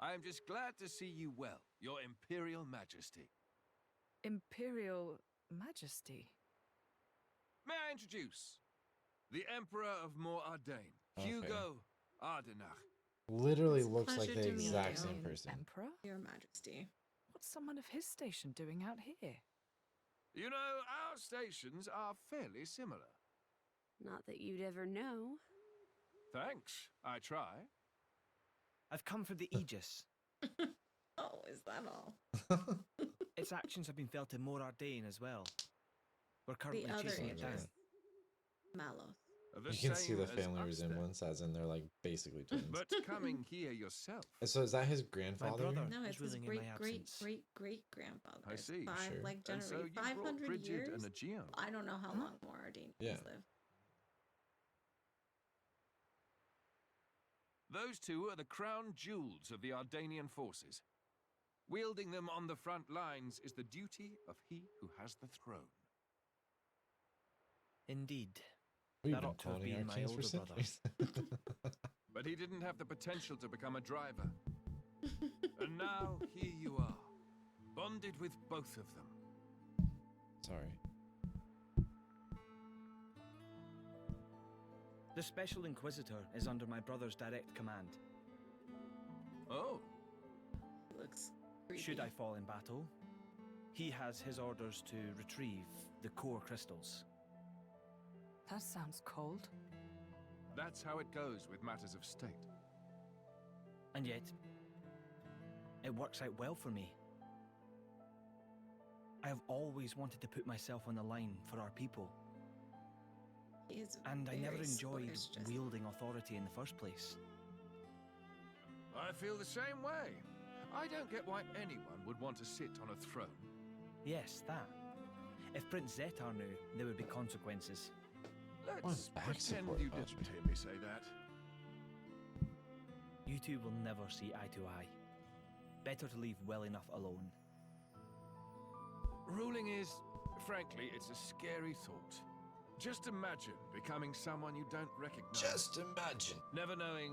I am just glad to see you well, Your Imperial Majesty. Imperial Majesty. May I introduce the Emperor of Mor Ardain, Okay. Hugo Ardenach. Literally It's a looks like pleasure the to meet exact you. same person. Emperor? Your Majesty. What's someone of his station doing out here? You know, our stations are fairly similar. Not that you'd ever know. Thanks, I try. I've come for the Aegis. Oh, is that all? Its actions have been felt in Mor Ardain as well. We're The currently other chasing it down. Aegis. Malos. The You can see same the as family us, then. resemblance as in they're like basically twins. But coming here yourself, And so is that his My grandfather? brother No, is it's his ruling in great, my great, absence. great, great grandfather. I see, Five, sure. like and so generation, you brought 500 Brigid years. and Aegeon. I don't know how long more Ardenians Yeah. live. Those two are the crown jewels of the Ardanian forces. Wielding them on the front lines is the duty of he who has the throne. Indeed. We've That been ought to have cloning our been my kings for older brother. centuries. But he didn't have the potential to become a driver. And now here you are, bonded with both of them. Sorry. The Special Inquisitor is under my brother's direct command. Oh, He looks creepy. Should I fall in battle, he has his orders to retrieve the core crystals. That sounds cold. that's how it goes with matters of state. And yet, it works out well for me. I have always wanted to put myself on the line for our people, He is and I never very enjoyed boisterous. wielding authority in the first place. I feel the same way. I don't get why anyone would want to sit on a throne. Yes, that. If Prince Zetar knew, there would be consequences. Let's back pretend support you culture. didn't hear me say that. You two will never see eye to eye. Better to leave well enough alone. Ruling is, frankly, it's a scary thought. Just imagine becoming someone you don't recognize. Just imagine. Never knowing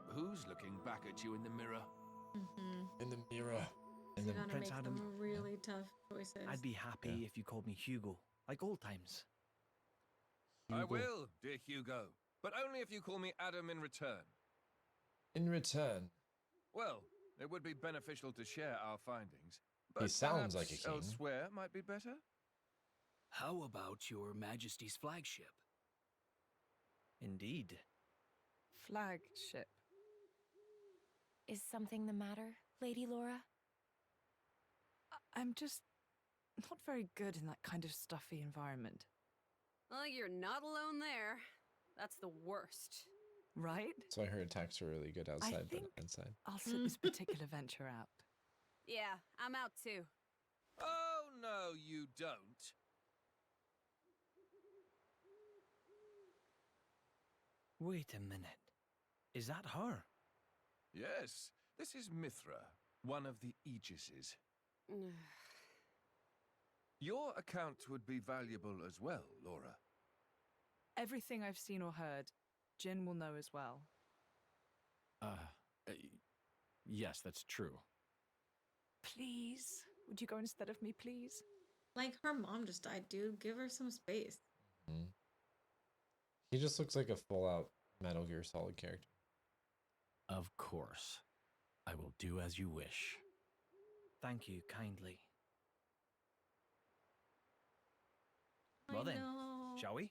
who's looking back at you in the mirror. In the mirror. You In the gotta Prince make Adam, some really tough choices. I'd be happy Yeah. if you called me Hugo, like old times. I Hugo. will, dear Hugo. But only if you call me Adam in return. In return. Well, it would be beneficial to share our findings. But sounds like a perhaps king. elsewhere might be better. How about your Majesty's flagship? Indeed. Flagship. Is something the matter, Lady Laura? I'm just not very good in that kind of stuffy environment. Well, you're not alone there. That's the worst. Right? So I heard attacks are really good outside, but think not inside. I'll sit this particular venture out. Yeah, I'm out too. Oh, no, you don't. Wait a minute. Is that her? Yes, this is Mithra, one of the Aegises. Your account would be valuable as well, Laura. Everything I've seen or heard, Jin will know as well. Yes, that's true. Please? Would you go instead of me, please? Like, her mom just died, dude. Give her some space. Mhm. He just looks like a full-out Metal Gear Solid character. Of course. I will do as you wish. Thank you kindly. I Well then, know. shall we?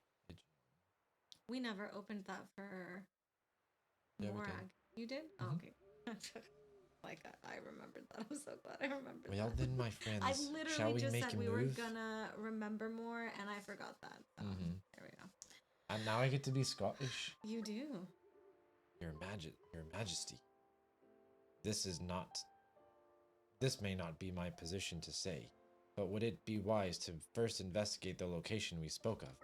We never opened that for Yeah, we did. Morag. You did? Oh, Mhm. okay. Like, I remembered that. I'm so glad I remembered Well that. then, my friends, I shall literally we just make said a we were move? gonna remember more, and I forgot that. So, there we go. And now I get to be Scottish. You do. Your Majesty. This may not be my position to say, but would it be wise to first investigate the location we spoke of?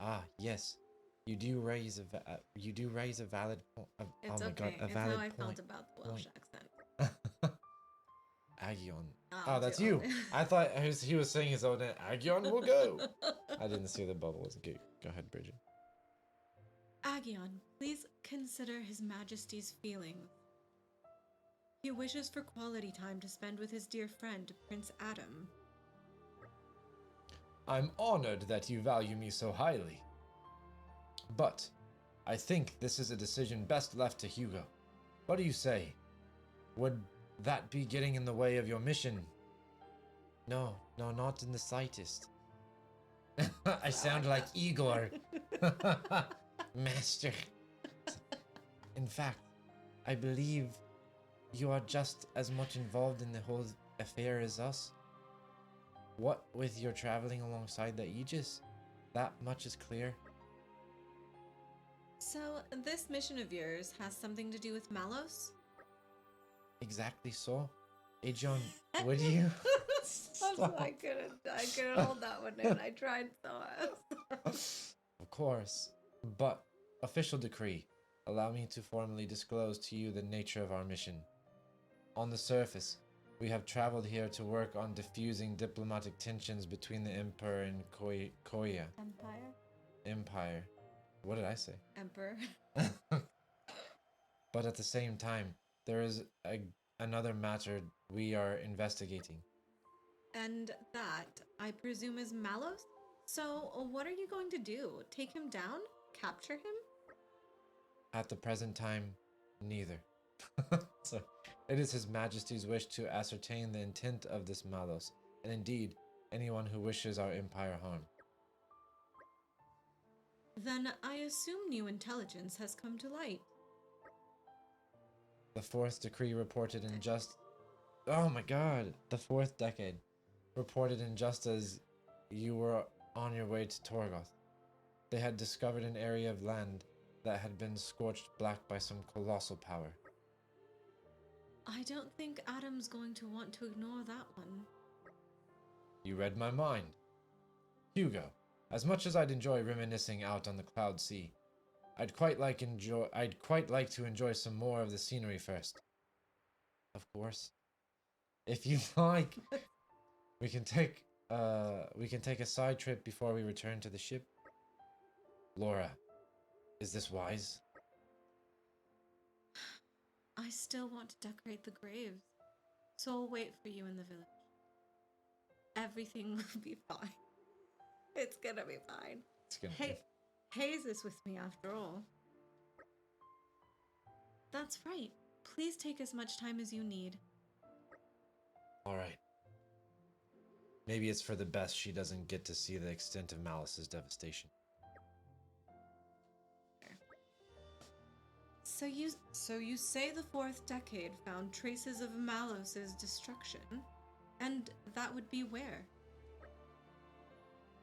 Ah, yes. You do raise a valid point. Oh It's my okay. god, a It's valid how I point. felt about the Welsh accent. Agion. Oh, Oh, that's too. you. I thought he was saying his own name. Agion will go. I didn't see the bubbles. Go ahead, Brigid. Agion, please consider His Majesty's feelings. He wishes for quality time to spend with his dear friend, Prince Adam. I'm honored that you value me so highly. But I think this is a decision best left to Hugo. What do you say? Would that be getting in the way of your mission? No, not in the slightest. I sound like Igor. Master. In fact, I believe you are just as much involved in the whole affair as us. What with your traveling alongside the Aegis? That much is clear. So, this mission of yours has something to do with Malos? Exactly so. Hey John, would you? I couldn't hold that one in. I tried so hard. Of course. But, official decree, allow me to formally disclose to you the nature of our mission. On the surface, we have traveled here to work on diffusing diplomatic tensions between the Emperor and Koya. Empire. What did I say? Emperor. But at the same time, there is another matter we are investigating. And that, I presume, is Malos? So, what are you going to do? Take him down? Capture him? At the present time, neither. So, it is His Majesty's wish to ascertain the intent of this Malos, and indeed, anyone who wishes our empire harm. Then I assume new intelligence has come to light. The fourth decree reported in just... Oh my god! The fourth decade reported in just as you were on your way to Torgoth. They had discovered an area of land that had been scorched black by some colossal power. I don't think Adam's going to want to ignore that one. You read my mind. Hugo, as much as I'd enjoy reminiscing out on the Cloud Sea, I'd quite like to enjoy some more of the scenery first. Of course. If you like, we can take a side trip before we return to the ship. Laura, is this wise? I still want to decorate the graves, so I'll wait for you in the village. Everything will be fine. It's gonna be fine. It's gonna Hey, Hayes is with me after all. That's right. Please take as much time as you need. Alright. Maybe it's for the best she doesn't get to see the extent of Malice's devastation. So you say the 4th decade found traces of Malos's destruction, and that would be where?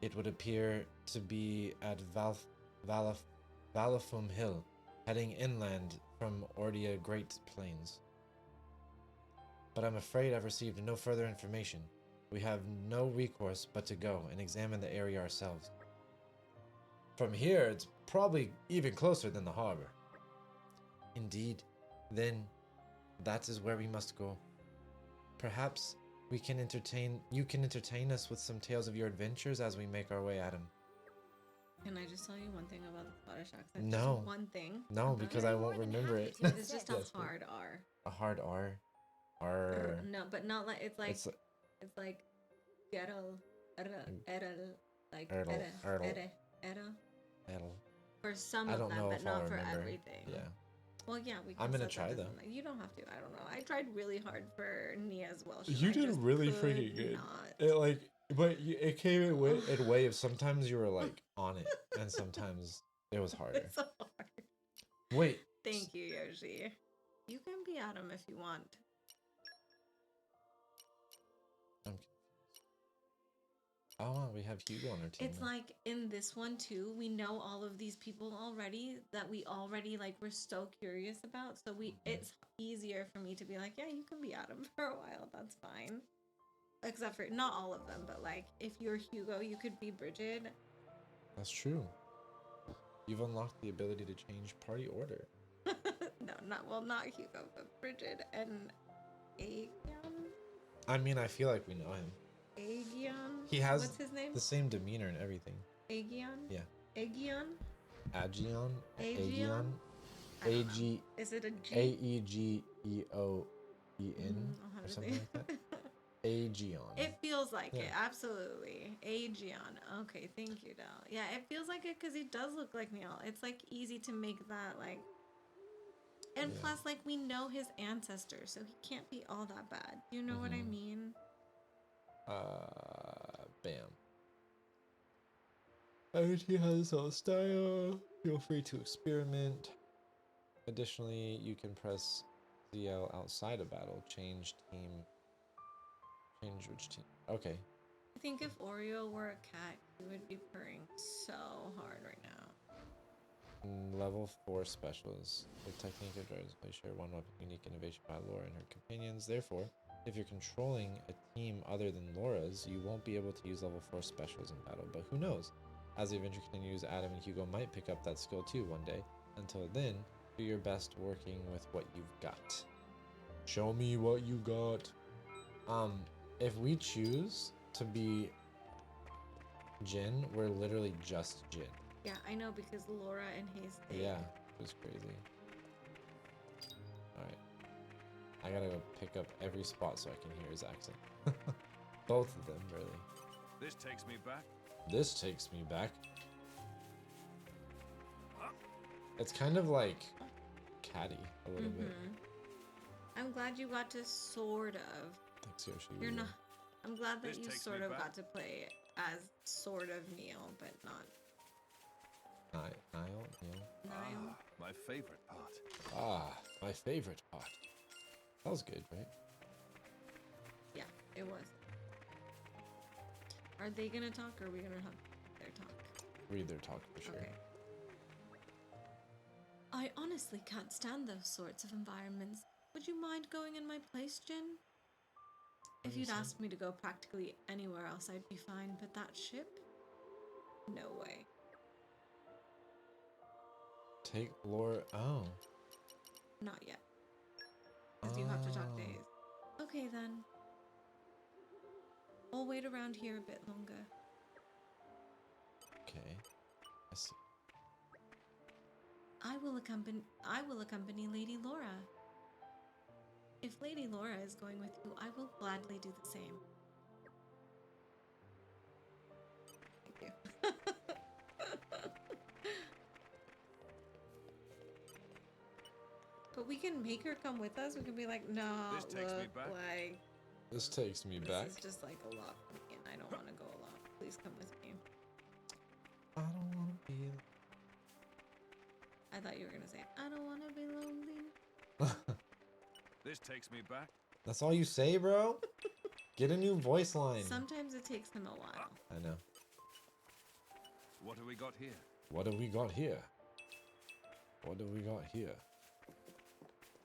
It would appear to be at Valafum Hill, heading inland from Ordia Great Plains. But I'm afraid I've received no further information. We have no recourse but to go and examine the area ourselves. From here, it's probably even closer than the harbor. Indeed, then that is where we must go. Perhaps you can entertain us with some tales of your adventures as we make our way at him. Can I just tell you one thing about the Scottish accent? No. Just one thing. No, about because it. I won't remember it. It's just a Yes, hard R. A hard R. R. No, but not like it's like It's it's like Errol, like Errol, Errol. Errol. For some I of don't them, know but if I'll not for remember. everything. Yeah. Well, yeah, we. I'm gonna set try, that though. doesn't matter. You don't have to. I don't know. I tried really hard for Nia as well. You did really freaking good. It came in waves. Sometimes you were like on it, and sometimes it was harder. It's so hard. Wait. Thank you, Yoshi. You can be Adam if you want. Oh, we have Hugo on our team. It's like in this one too, we know all of these people already that we already like we're so curious about. So it's easier for me to be like, yeah, you can be Adam for a while. That's fine. Except for not all of them, but like if you're Hugo, you could be Brigid. That's true. You've unlocked the ability to change party order. not Hugo, but Brigid and Aegon. I mean, I feel like we know him. Aegon. He has What's his name? the same demeanor and everything. Aegon. Yeah. Aegon. Aegon. Aegon. A-G. Is it a G? A-E-G-E-O-E-N or something like that. Aegon. It feels like Yeah. it, absolutely. Aegon. Okay, thank you, Dal. Yeah, it feels like it because he does look like Neil. It's like easy to make that like. And Yeah. plus, like we know his ancestors, so he can't be all that bad. You know what I mean? Bam. And he has his own style. Feel free to experiment. Additionally, you can press ZL outside of battle. Change team. Change which team. Okay. I think if Oreo were a cat, he would be purring so hard right now. Level 4 specials. The technique of drivers play share one weapon unique innovation by Laura and her companions. Therefore, if you're controlling a team other than Laura's, you won't be able to use level 4 specials in battle. But who knows? As the adventure continues, Adam and Hugo might pick up that skill too one day. Until then, do your best working with what you've got. Show me what you got. If we choose to be Jin, we're literally just Jin. Yeah, I know because Laura and Hayes. Yeah, it was crazy. Alright. I gotta go pick up every spot so I can hear his accent. Both of them, really. This takes me back. This takes me back. It's kind of like catty a little bit. I'm glad you got to sort of. Thanks, Yoshi. You're not. I'm glad that This you takes sort me of back. got to play as sort of Neil, but not Niall? Niall. My favorite part. Ah, my favorite part. That was good, right? Yeah, it was. Are they gonna talk or are we gonna have their talk? Read their talk for sure. Okay. I honestly can't stand those sorts of environments. Would you mind going in my place, Jin? If you'd asked me to go practically anywhere else, I'd be fine, but that ship? No way. Take Laura. Oh. Not yet. Because you have to talk to Hayes. Okay then. I'll wait around here a bit longer. Okay. I see. I will accompany Lady Laura. If Lady Laura is going with you, I will gladly do the same. Thank you. But we can make her come with us. We can be like, no, This takes me look, back. like This takes me this back. is just like a lot for me, and I I don't wanna be. I thought you were gonna say, I don't wanna be lonely. This takes me back. That's all you say, bro? Get a new voice line. Sometimes it takes him a while. I know. What do we got here? What do we got here? What do we got here?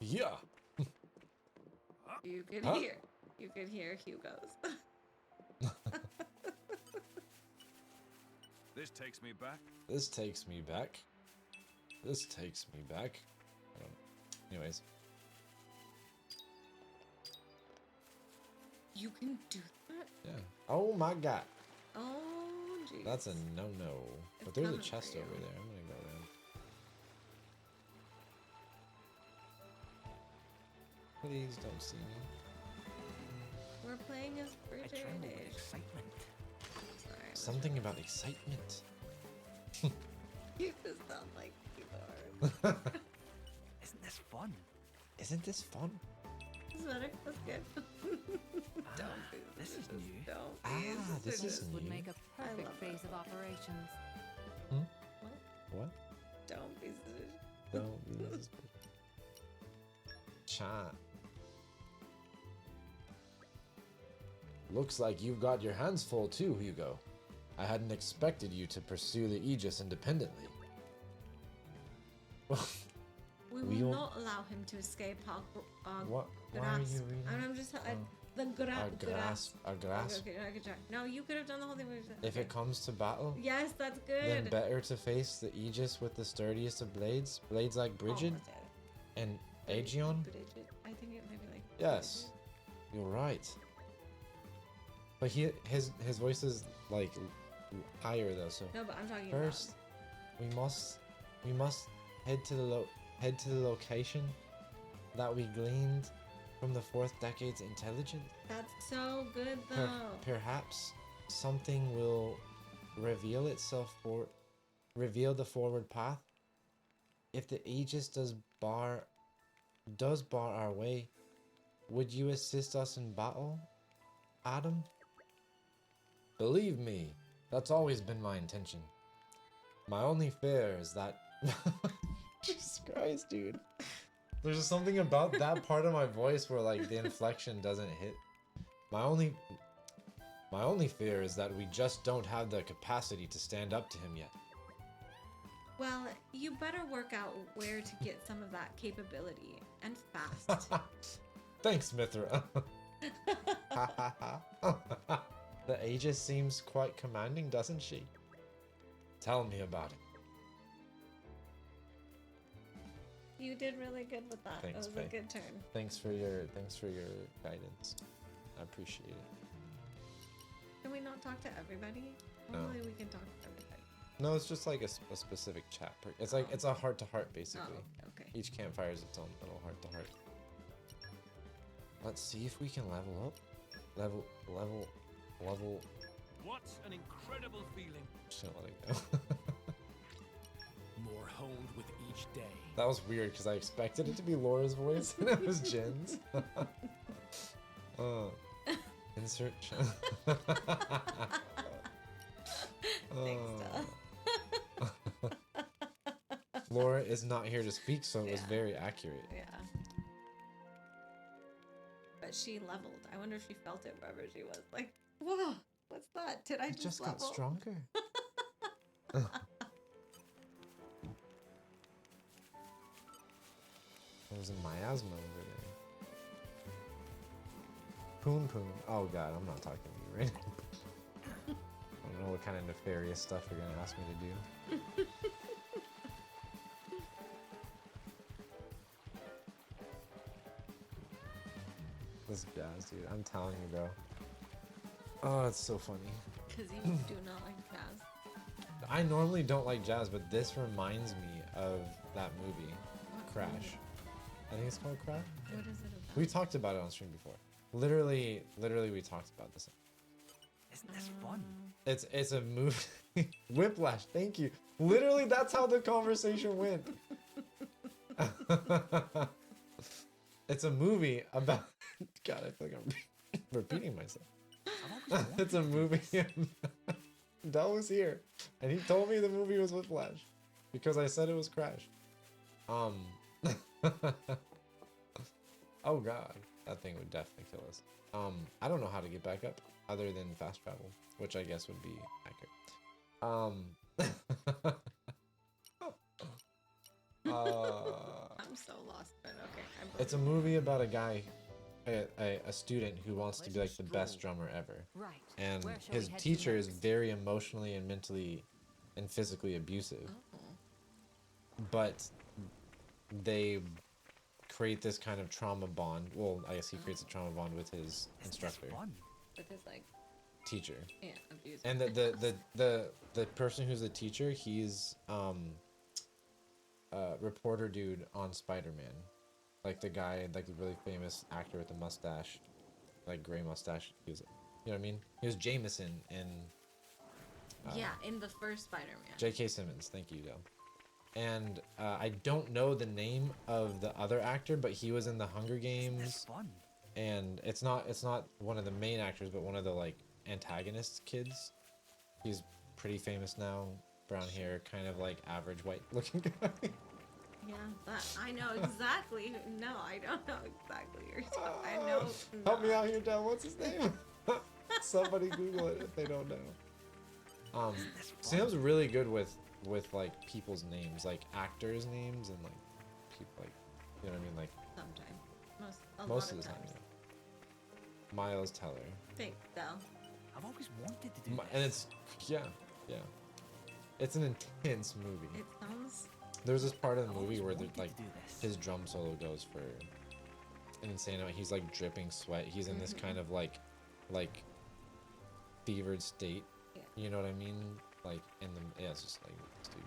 Yeah. You could Huh? hear Hugo's. This takes me back. This takes me back. This takes me back. Anyways. You can do that? Yeah. Oh my god. Oh, jeez. That's a no-no. But It's there's a coming for chest you. over there. I'm gonna go around. Please don't see me. We're playing as I Brigid. tremble with excitement. Sorry. Something about excitement. You just sound like you are. Isn't this fun? Isn't this fun? This is better. That's good. Don't be This is suspicious. new. Don't Ah, be this is suspicious. Would new. make a I perfect love base of operations. What? Don't be suspicious. Don't be suspicious. Chat. Looks like you've got your hands full too, Hugo. I hadn't expected you to pursue the Aegis independently. We We will will- not allow him to escape our What? Why are grasp. you reading? And I'm just the Our grasp. Our grasp. Okay, okay, okay. No, you could have done the whole thing. If it comes to battle, Yes, that's then good. better to face the Aegis with the sturdiest of blades. Blades like Brigid Oh, that's it. and Aegeon. Brigid. I think it might be like. Yes, you're right. But his voice is like higher though. So No, but I'm talking first, we must head to the location that we gleaned from the fourth decade's intelligence. about. That's so good Per- though. perhaps something will reveal itself reveal the forward path. If the Aegis does bar our way, would you assist us in battle, Adam? Believe me, that's always been my intention. My only fear is that Jesus Christ, dude. There's just something about that part of my voice where like the inflection doesn't hit. My only fear is that we just don't have the capacity to stand up to him yet. Well, you better work out where to get some of that capability and fast. Thanks, Mithra. The Aegis seems quite commanding, doesn't she? Tell me about it. You did really good with that. Thanks, it was Faye. a good turn. Thanks for your guidance. I appreciate it. Can we not talk to everybody? No. Normally we can talk to everybody. No, it's just like a specific chat. It's like it's a heart to heart basically. Oh, okay. Each campfire is its own little heart to heart. Let's see if we can level up. Level. What an incredible feeling. Just gonna let it go. More honed with each day. That was weird because I expected it to be Laura's voice and it was Jin's. Insert. Thanks, Stella. Laura is not here to speak, so it was Yeah. very accurate. Yeah. But she leveled. I wonder if she felt it wherever she was. Like, whoa, what's that? Did I It just, just level? got stronger. There's a miasma over there. Poon Poon. Oh god, I'm not talking to you right now. I don't know what kind of nefarious stuff you're gonna ask me to do. This jazz, dude. I'm telling you, bro. Oh, it's so funny. Because you do not like jazz. I normally don't like jazz, but this reminds me of that movie, Crash. I think it's called Crash. What is it about? We talked about it on stream before. Literally, we talked about this. Isn't this fun? It's a movie. Whiplash. Thank you. Literally, that's how the conversation went. It's a movie about. God, I feel like I'm repeating myself. It's a movie. Del was here, and he told me the movie was Whiplash because I said it was Crash. Oh god, that thing would definitely kill us. I don't know how to get back up other than fast travel, which I guess would be accurate. I'm so lost, but okay. It's a movie about a guy, a student who wants to be like the best drummer ever. Right. And Where shall his we head to teacher is next? very emotionally and mentally and physically abusive. But they create this kind of trauma bond. Well, I guess he creates a trauma bond with his instructor, With his like teacher. yeah, abuse. And the person who's the teacher, he's reporter dude on Spider-Man. Like the guy, like the really famous actor with the mustache, like gray mustache. He was, you know what I mean? He was Jameson in yeah, in the first Spider-Man. J.K. Simmons. Thank you, Del. And I don't know the name of the other actor, but he was in the Hunger Games. And it's not one of the main actors, but one of the like antagonist kids. He's pretty famous now. Brown hair, kind of like average white looking guy. Yeah, that I know exactly. No, I don't know exactly. I know. Help me out here, Del. What's his name? Somebody Google it if they don't know. Sam's really good with like people's names, like actors' names, and like people, like, you know what I mean, like Sometimes. most of the time. Yeah. Miles Teller. Thanks, Del. I've always wanted to do this. And it's yeah. It's an intense movie. It sounds. There's this part of the I've movie always where wanted like to do this. his drum solo goes for an insane amount. He's like dripping sweat. He's in this kind of like fevered state. Yeah. You know what I mean? Like in the it's just like dude.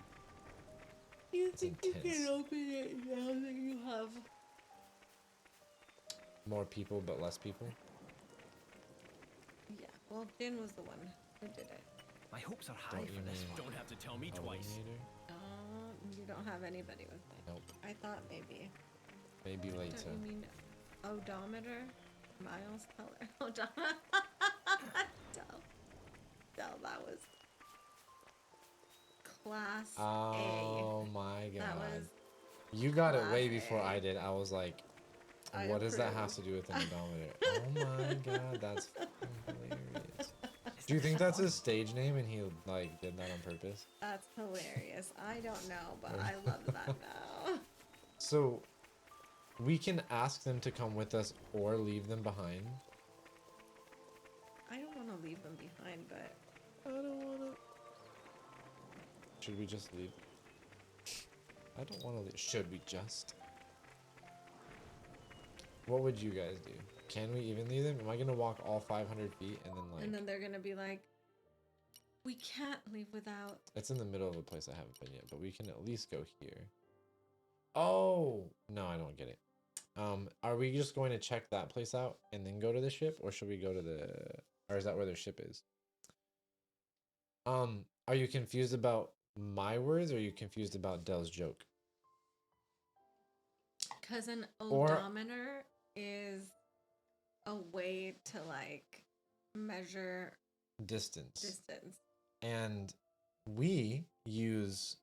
You It's think intense. you can open it now that you have? More people but less people. Yeah. Well, Jin was the one who did it. My hopes are high Don't for you this mean- one. Don't have to tell me twice. Eliminator? You don't have anybody with it. Nope. I thought maybe. Maybe later. Don't you mean odometer? Miles Teller. Odometer. Del, that was class Oh my god. That was You got it way class before A. I did. I was like, I what does that have approve. to do with an odometer? Oh my god, that's fucking hilarious. Do you think that's his stage name and he like did that on purpose? That's hilarious. I don't know, but I love that now. So we can ask them to come with us or leave them behind. I don't want to leave them behind, but I don't wanna. Should we just leave? I don't wanna leave. Should we just? What would you guys do? Can we even leave them? Am I gonna walk all 500 feet and then like... and then they're gonna be like, we can't leave without. It's in the middle of a place I haven't been yet, but we can at least go here. Oh! No, I don't get it. Are we just going to check that place out and then go to the ship? Or should we go to the... Or is that where their ship is? Are you confused about my words or are you confused about Del's joke? Because an Or- odometer is a way to like measure Distance. distance. And we use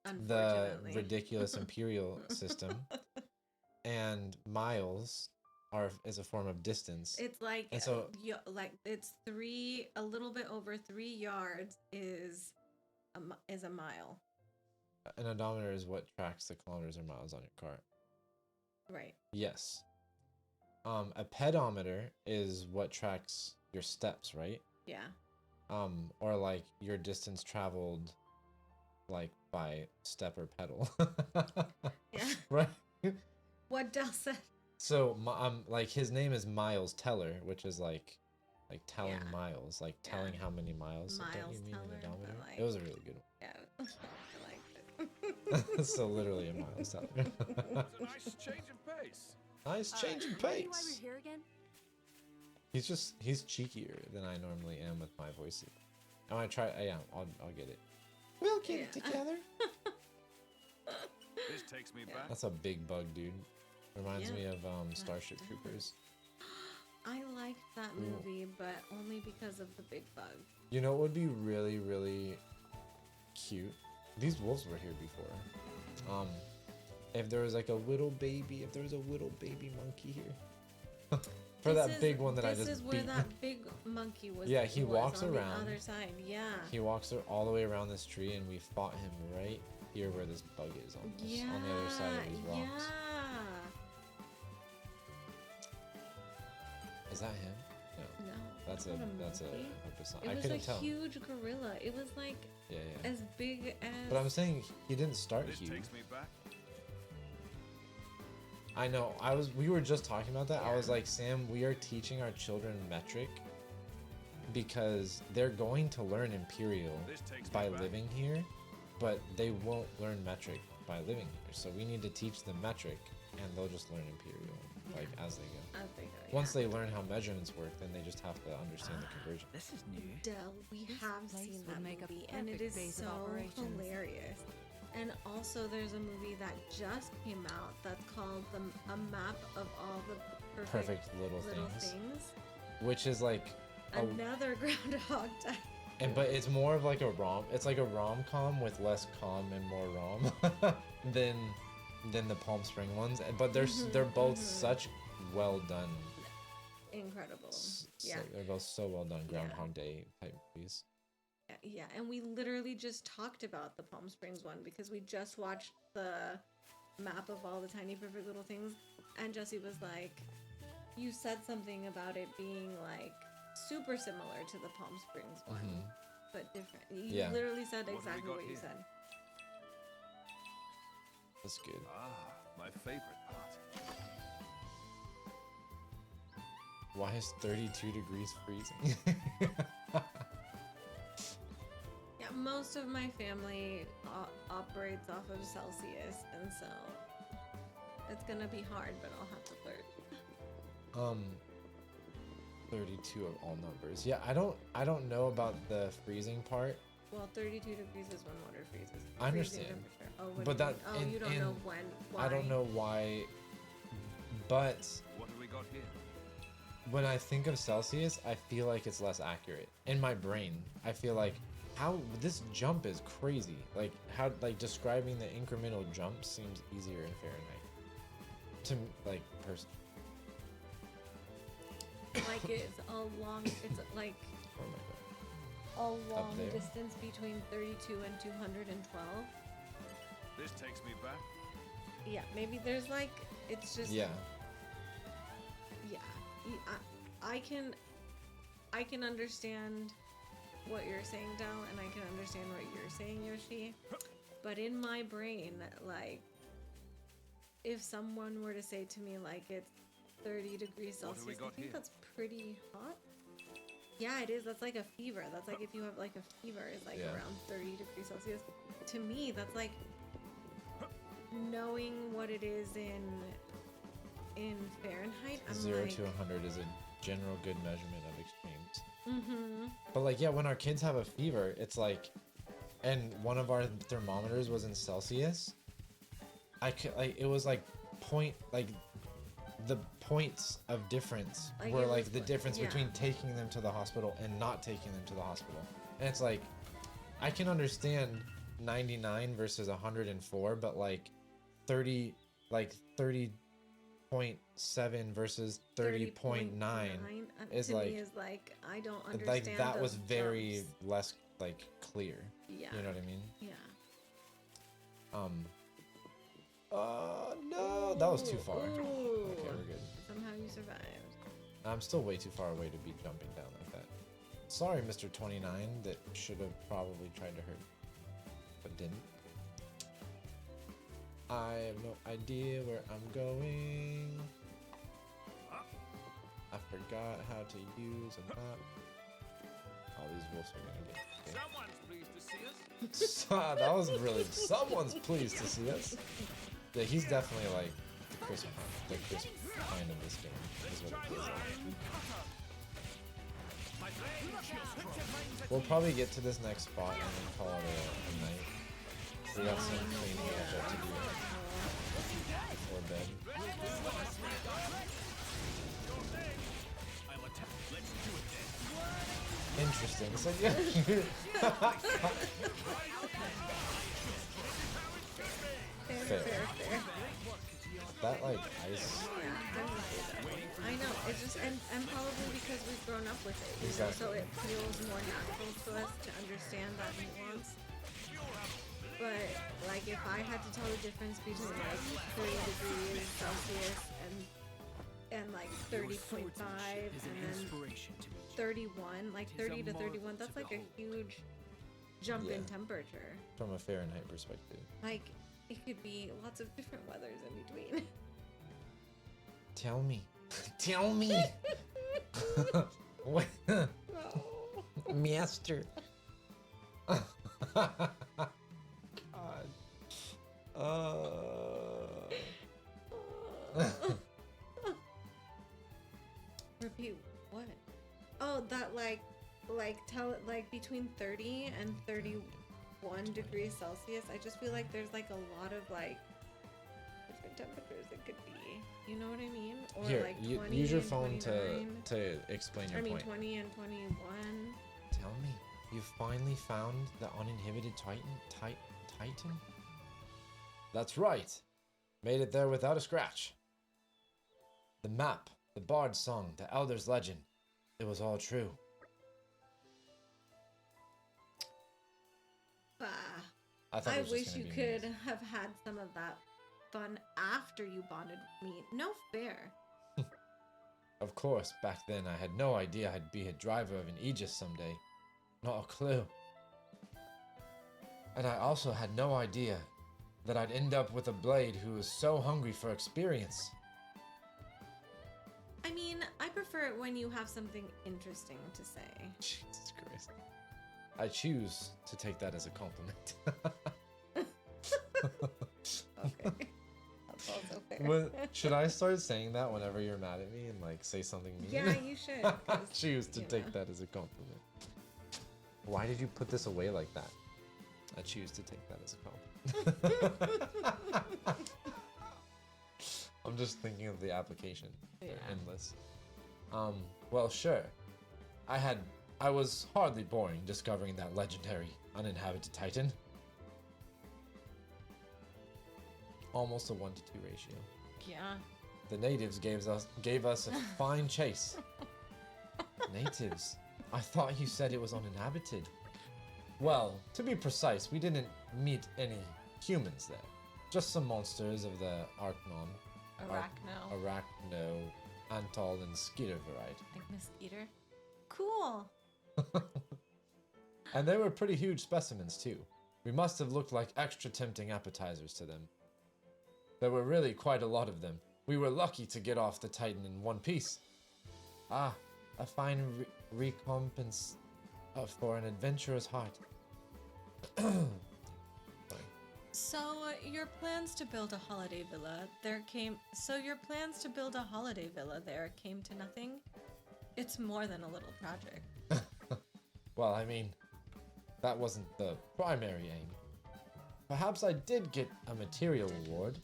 the Unfortunately. ridiculous imperial system, and miles is a form of distance. It's like And so- like it's a little bit over 3 yards is a mile. An odometer is what tracks the kilometers or miles on your car. Right. Yes. A pedometer is what tracks your steps, right? Yeah. Or like your distance traveled, like by step or pedal. Yeah. Right. What Del said. So, like his name is Miles Teller, which is like telling Yeah. miles, like telling how many miles. Don't Miles you mean Teller, an but, odometer? like- It was a really good Yeah. I liked it. one. So literally a Miles Teller. That's a nice change of pace. Nice change in Remind me why pace. we're here again? He's cheekier than I normally am with my voice. I want to try. Yeah, I'll get it. We'll get it Yeah. together. This takes me back. That's a big bug, dude. Reminds Yeah. me of Starship That's Troopers. I liked that movie, but only because of the big bug. You know what would be really, really cute? These wolves were here before. If there was like a little baby, if there was a little baby monkey here. For that big one that I just This is where beat. that big monkey was. Yeah, he was walks on around. the other side. Yeah. He walks all the way around this tree, and we fought him right here where this bug is on, on the other side of these rocks. Is that him? No. No. That's a not that's a monkey. Hippopotamus. It I was couldn't a tell. huge gorilla. It was like Yeah. as big as. But I'm saying he didn't start This huge. takes me back. I know. We were just talking about that. Yeah. I was like, Sam, we are teaching our children metric because they're going to learn imperial This takes me by back. living here, but they won't learn metric by living here. So we need to teach them metric, and they'll just learn imperial like as they go. As they go, Once they learn how measurements work, then they just have to understand the conversion. This is new. Del, we This have place seen would that make a movie, and it perfect is base of so operations. hilarious. And also, there's a movie that just came out that's called A Map of All the Perfect little things. Which is like Another Groundhog Day. but it's more of like a it's like a rom-com with less com and more rom than the Palm Spring ones, but they're both such well done. Incredible. Yeah. They're both so well done Groundhog Day type movies. Yeah, and we literally just talked about the Palm Springs one because we just watched the map of all the tiny perfect little things, and Jesse was like, you said something about it being like super similar to the Palm Springs one, but different. You literally said What have we exactly got what you here? said. That's good. My favorite part. Why is 32 degrees freezing? Yeah, most of my family operates off of Celsius, and so it's gonna be hard, but I'll have to learn. 32 of all numbers. Yeah, I don't know about the freezing part. Well, 32 degrees is when water freezes. I Freezing understand. temperature. Oh, what But do you that- mean? Oh, and- you don't know and why. I don't know why, but What have we got here? when I think of Celsius, I feel like it's less accurate. In my brain, I feel like how this jump is crazy. Like how describing the incremental jump seems easier in Fahrenheit. To like person. Like it's a long, it's like Oh my god. a long there? distance between 32 and 212. This takes me back. Yeah, maybe there's like, it's just, Yeah. yeah. I can understand what you're saying, Del, and I can understand what you're saying, Yoshi. But in my brain, like, if someone were to say to me, like, it's 30 degrees What have we Celsius, I got think here? that's pretty hot. Yeah, it is. That's like a fever. That's like if you have like a fever, is like Yeah. around 30 degrees Celsius. To me, that's like knowing what it is in Fahrenheit. I'm 0 like, to 100 is a general good measurement of extremes. mm-hmm. But like, yeah, when our kids have a fever, it's like, and one of our thermometers was in Celsius. It was like the points of difference Like, were it like was the like- difference yeah. between taking them to the hospital and not taking them to the hospital. And it's like, I can understand 99 versus 104, but like 30.7 versus 30.9 is to like, me is like I don't understand. like that was those very jumps. less like clear. Yeah. You know what I mean? Yeah. No, that was too far. Ooh. Okay, we're good. Somehow you survived. I'm still way too far away to be jumping down like that. Sorry, Mr. 29, that should have probably tried to hurt, but didn't. I have no idea where I'm going. I forgot how to use a map. All these wolves are gonna get. Okay. Someone's pleased to see us. That was really someone's pleased to see us. Yeah, he's definitely like the Chris Pine of this game. Is what it feels like. We'll probably get to this next spot and then call it a night. We got some cleaning up to do before bed. interesting. So yeah. Fair. That like ice. Yeah, definitely. I know. It's just and probably because we've grown up with it, you know, so it feels more natural to us to understand that nuance. But like if I had to tell the difference between like 30 degrees Celsius and like 30.5 and then 31, like 30 to 31, that's like a huge jump in temperature. From a Fahrenheit perspective. Like it could be lots of different weathers in between. Tell me. Tell me. What? Master. God. Repeat what? Oh, that like tell it like between 30 and 31 degrees Celsius. I just feel like there's like a lot of like different temperatures it could be. You know what I mean? Or Here, like 20 use your and phone 29. to explain your point. 20 and 21. Tell me, you finally found the uninhibited Titan? That's right. Made it there without a scratch. The map, the bard's song, the elder's legend. It was all true. I wish you could have had some of that fun after you bonded with me. No fair. Of course, back then I had no idea I'd be a driver of an Aegis someday. Not a clue. And I also had no idea that I'd end up with a blade who was so hungry for experience. I mean, I prefer it when you have something interesting to say. Jesus Christ. I choose to take that as a compliment. Okay. That's also fair. Should I start saying that whenever you're mad at me and like say something mean? Yeah, you should. I choose to take that as a compliment. Why did you put this away like that? I choose to take that as a compliment. I'm just thinking of the application. They're endless. Well, sure. I was hardly boring discovering that legendary uninhabited Titan. Almost a 1-to-2 ratio. Yeah. The natives gave us a fine chase. Natives? I thought you said it was uninhabited. Well, to be precise, we didn't meet any humans there. Just some monsters of the Arachno, Antal, and Skeeter variety. Like Mosquito. Cool. And they were pretty huge specimens too. We must have looked like extra tempting appetizers to them. There were really quite a lot of them. We were lucky to get off the Titan in one piece. Ah, a fine recompense for an adventurous heart. So your plans to build a holiday villa came to nothing? It's more than a little project. Well, I mean, that wasn't the primary aim. Perhaps I didn't get a material reward,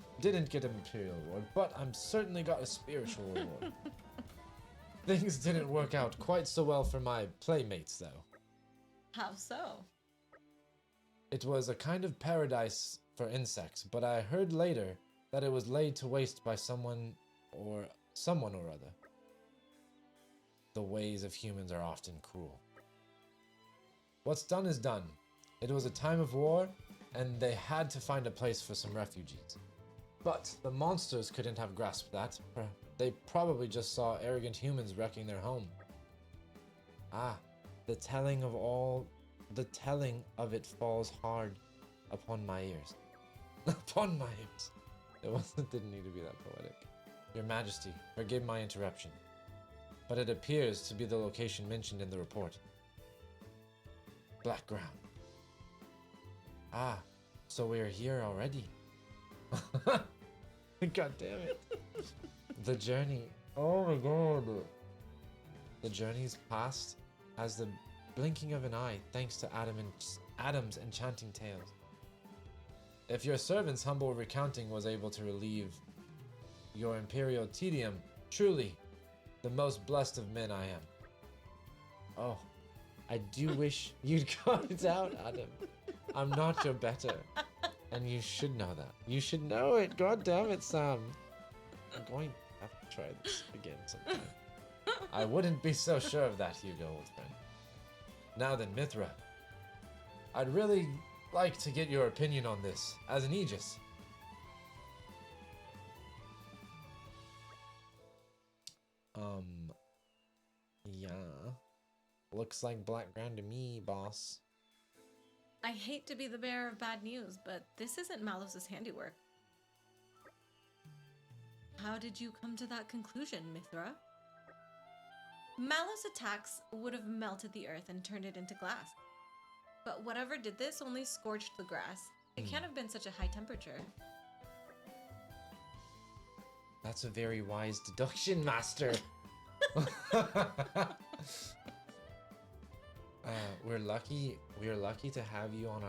but I'm certainly got a spiritual reward. Things didn't work out quite so well for my playmates, though. How so? It was a kind of paradise for insects, but I heard later that it was laid to waste by someone or other. The ways of humans are often cruel. What's done is done. It was a time of war, and they had to find a place for some refugees. But the monsters couldn't have grasped that. They probably just saw arrogant humans wrecking their home. Ah, the telling of it falls hard upon my ears. Upon my ears. It didn't need to be that poetic. Your Majesty, forgive my interruption, but it appears to be the location mentioned in the report. Black ground. Ah, so we're here already. God damn it. The journey. Oh my god. The journey's past as the blinking of an eye, thanks to Adam's enchanting tales. If your servant's humble recounting was able to relieve your imperial tedium, truly, the most blessed of men I am. Oh, I do wish you'd cut it out, Adam. I'm not your better. And you should know that. You should know it. God damn it, Sam. I'm going to have to try this again sometime. I wouldn't be so sure of that, Hugo, old friend. Now then, Mithra. I'd really like to get your opinion on this, as an Aegis. Yeah. Looks like black ground to me, boss. I hate to be the bearer of bad news, but this isn't Malos's handiwork. How did you come to that conclusion, Mithra? Malos' attacks would have melted the earth and turned it into glass. But whatever did this only scorched the grass. It can't have been such a high temperature. That's a very wise deduction, master. We're lucky to have you on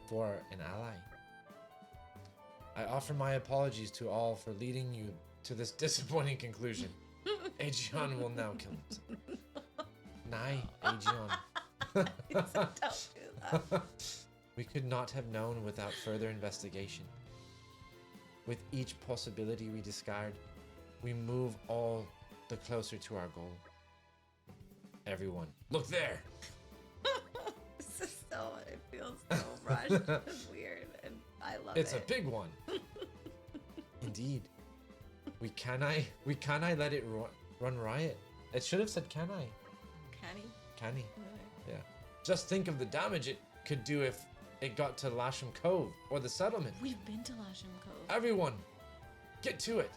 for an ally. I offer my apologies to all for leading you to this disappointing conclusion. Aegeon will now kill himself. Nay, Aegeon. Don't do that. We could not have known without further investigation. With each possibility we discard, we move all the closer to our goal. Everyone, look there! This is so, it feels so rushed and weird, and I love it. It's a big one. Indeed. We can I let it run riot? It should have said can I. Can he? Yeah. Just think of the damage it could do if it got to Lasham Cove or the settlement. We've been to Lasham Cove. Everyone, get to it.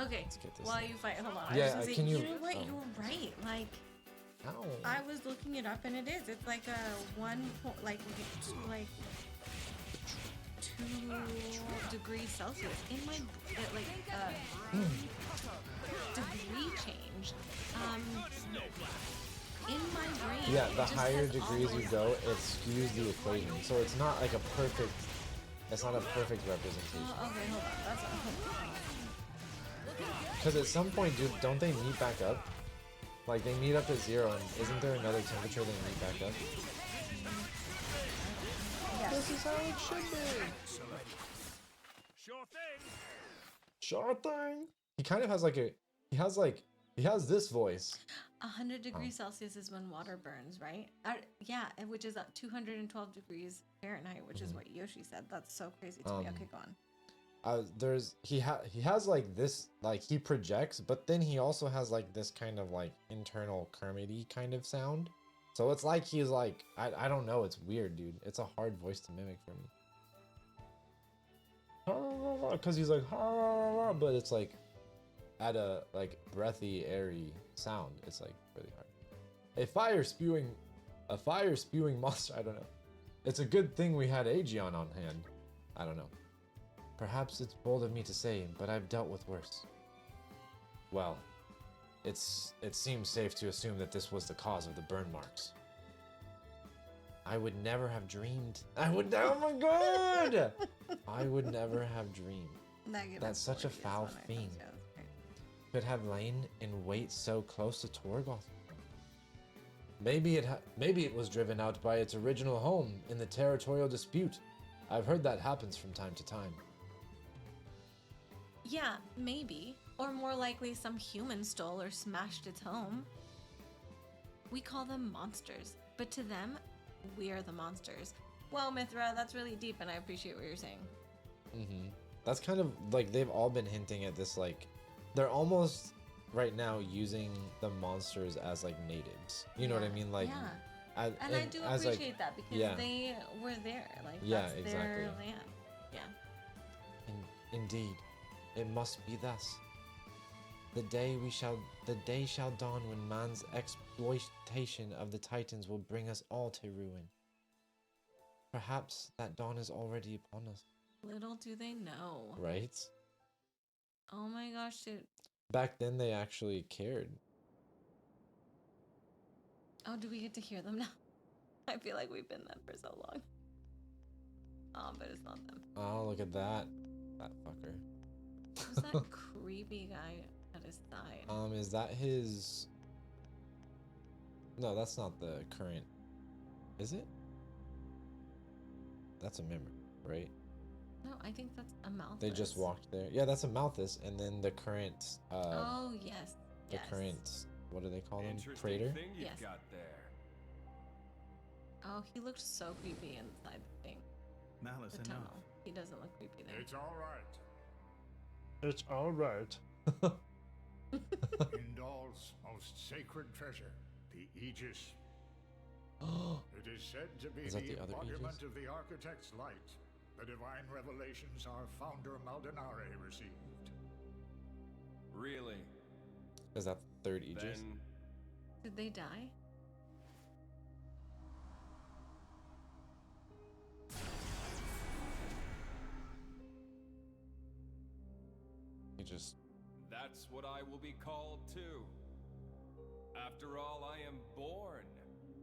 Okay, Let's get this while in. you fight, hold on. Yeah, I was can you? You know what? You're right. Like, Ow. I was looking it up, and it is. It's like a 2 degrees Celsius in my degree change. In my brain. Yeah, it the just higher has degrees all you those- go, it skews the equation. So it's not like a perfect. It's not a perfect representation. Oh, okay, hold on. That's Because at some point, dude, don't they meet back up? Like they meet up at 0, and isn't there another temperature they meet back up? yes. This is how it should be. Sure thing. Sure thing. He kind of has like a. He has this voice. 100 degrees Celsius is when water burns, right? Yeah, which is at 212 degrees Fahrenheit, which is what Yoshi said. That's so crazy to me. Okay, go on. He has like this, like he projects, but then he also has like this kind of like internal Kermit-y kind of sound. So it's like he's like I don't know, it's weird, dude. It's a hard voice to mimic for me. Because he's like but it's like at a like breathy, airy sound. It's like really hard. A fire spewing monster. I don't know. It's a good thing we had Aegeon on hand. I don't know. Perhaps it's bold of me to say, but I've dealt with worse. Well, it seems safe to assume that this was the cause of the burn marks. I would never have dreamed. Oh my god! I would never have dreamed that such a foul fiend could have lain in wait so close to Torgoth. Maybe it was driven out by its original home in the territorial dispute. I've heard that happens from time to time. Yeah, maybe. Or more likely, some human stole or smashed its home. We call them monsters, but to them, we are the monsters. Well, Mithra, that's really deep, and I appreciate what you're saying. Mm-hmm. That's kind of like they've all been hinting at this, like they're almost right now using the monsters as like natives. You know what I mean? Like, yeah. as, And I do as, appreciate like, that because yeah. they were there. Like, Yeah, that's exactly. their land. Yeah. Indeed, it must be thus. The day shall dawn when man's exploitation of the Titans will bring us all to ruin. Perhaps that dawn is already upon us. Little do they know. Right? Oh my gosh, dude. Back then they actually cared. Oh, do we get to hear them now? I feel like we've been them for so long. Oh, but it's not them. Oh, look at that. That fucker. Who's that creepy guy at his side? Is that his... No, that's not the current. Is it? That's a memory, right? No, I think that's a Malthus. They just walked there. Yeah, that's a Malthus, and then the current. Oh yes. The Yes. current. What do they call him? Interesting Praetor. thing you've Yes. got there. Oh, he looked so creepy inside the thing. Malice The enough. tunnel. He doesn't look creepy there. It's all right. It's all right. Indal's most sacred treasure, the Aegis. It is said to be Is that the the other embodiment Aegis? of the Architect's light, the divine revelations our founder Maldonare received. Really? Is that the third Aegis? Then Did they die? He just. that's what I will be called too. After all, I am born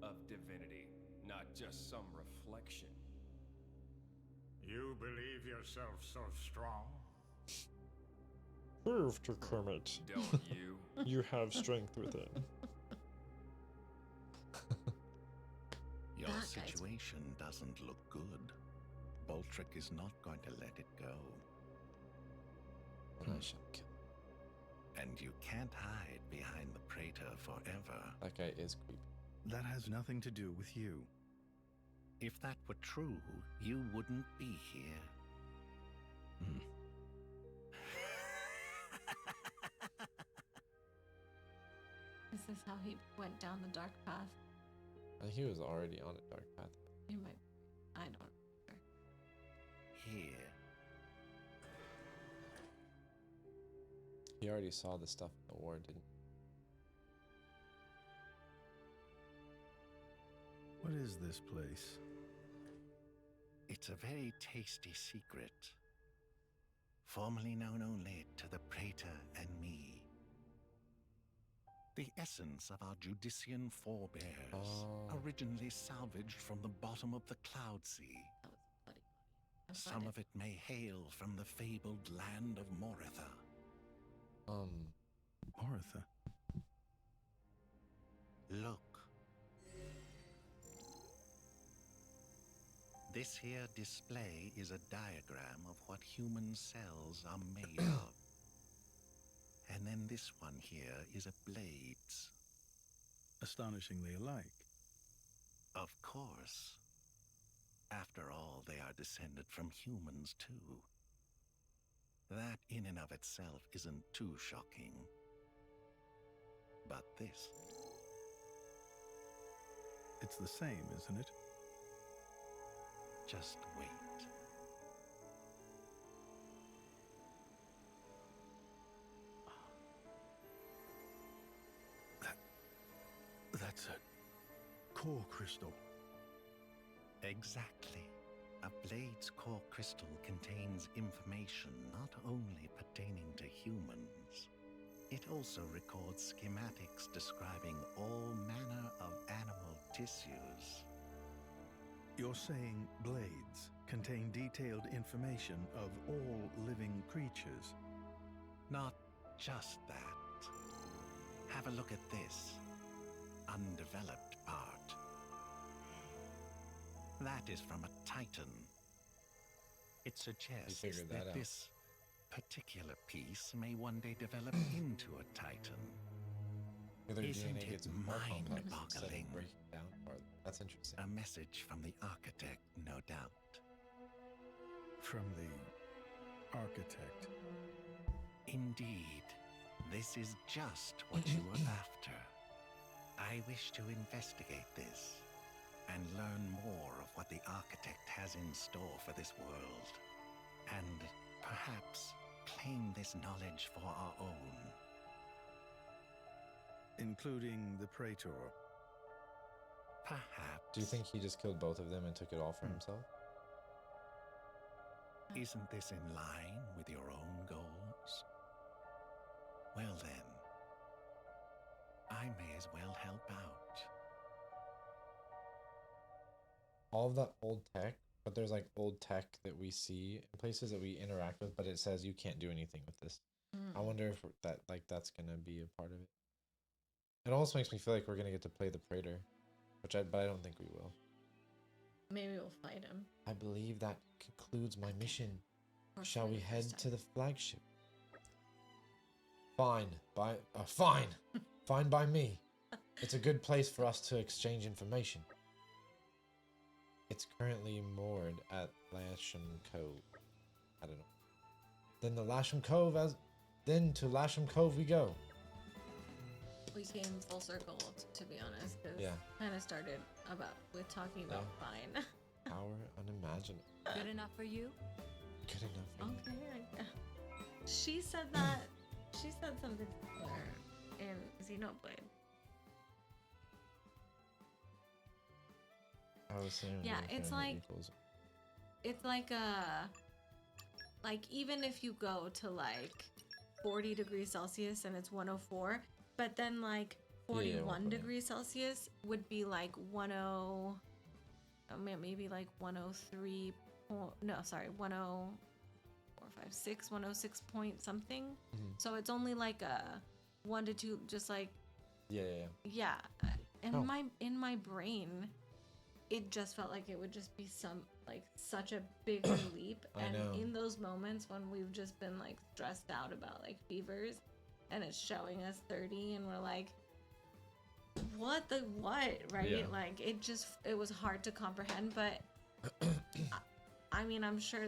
of divinity, not just some reflection. You believe yourself so strong? Prove to Kermit. Don't you? You have strength within. Your That guy's- situation doesn't look good. Boltrick is not going to let it go. And I shall kill. And you can't hide behind the Praetor forever. That guy is creepy. That has nothing to do with you. If that were true, you wouldn't be here. Hmm. This is how he went down the dark path. I think he was already on a dark path. He might. I don't remember. Here. He already saw the stuff in the war, didn't he? What is this place? It's a very tasty secret. Formerly known only to the Praetor and me. The essence of our Judician forebears, Oh. originally salvaged from the bottom of the Cloud Sea. That was bloody. I'll Some find of it may hail from the fabled land of Moritha. Martha. Look. This here display is a diagram of what human cells are made of. And then this one here is a blades. Astonishingly alike. Of course. After all, they are descended from humans too. That in and of itself isn't too shocking. But this. It's the same, isn't it? Just wait. That's a core crystal. Exactly. A blade's core crystal contains information not only pertaining to humans, it also records schematics describing all manner of animal tissues. You're saying blades contain detailed information of all living creatures? Not just that. Have a look at this undeveloped part. That is from a titan. It suggests figured that out. this particular piece may one day develop into a titan. Their Isn't DNA it gets more complex instead mind-boggling? of breaking down. Or that's interesting. A message from the architect, no doubt. From the architect. Indeed, this is just what you were after. I wish to investigate this and learn more of what the architect has in store for this world, and perhaps claim this knowledge for our own. Including the Praetor. Perhaps. Do you think he just killed both of them and took it all for himself? Isn't this in line with your own goals? Well then, I may as well help out. All of that old tech, but there's like old tech that we see in places that we interact with, but it says you can't do anything with this. I wonder if that's gonna be a part of it. It almost makes me feel like we're gonna get to play the Praetor, but I don't think we will. Maybe we'll fight him. I believe that concludes my mission. Or Shall for we the head first to time. the flagship? Fine. Fine. Fine by me. It's a good place for us to exchange information. It's currently moored at Lasham Cove. I don't know. Then to Lasham Cove we go. We came full circle, to be honest, because Yeah. kind of started with talking about fine. Power unimaginable. Good enough for you? Good enough. For me. Okay. She said that. She said something similar in Xenoblade. I was saying. Yeah, it's like like even if you go to like 40 degrees Celsius and it's 104, but then like 41 degrees Celsius would be like maybe like 103. No, sorry, 10456, 106 point something. So it's only like a 1 to 2, just like yeah. In my brain, it just felt like it would just be such a big leap. And in those moments when we've just been like stressed out about like fevers and it's showing us 30 and we're like, what, right? Yeah. Like it was hard to comprehend, but I mean, I'm sure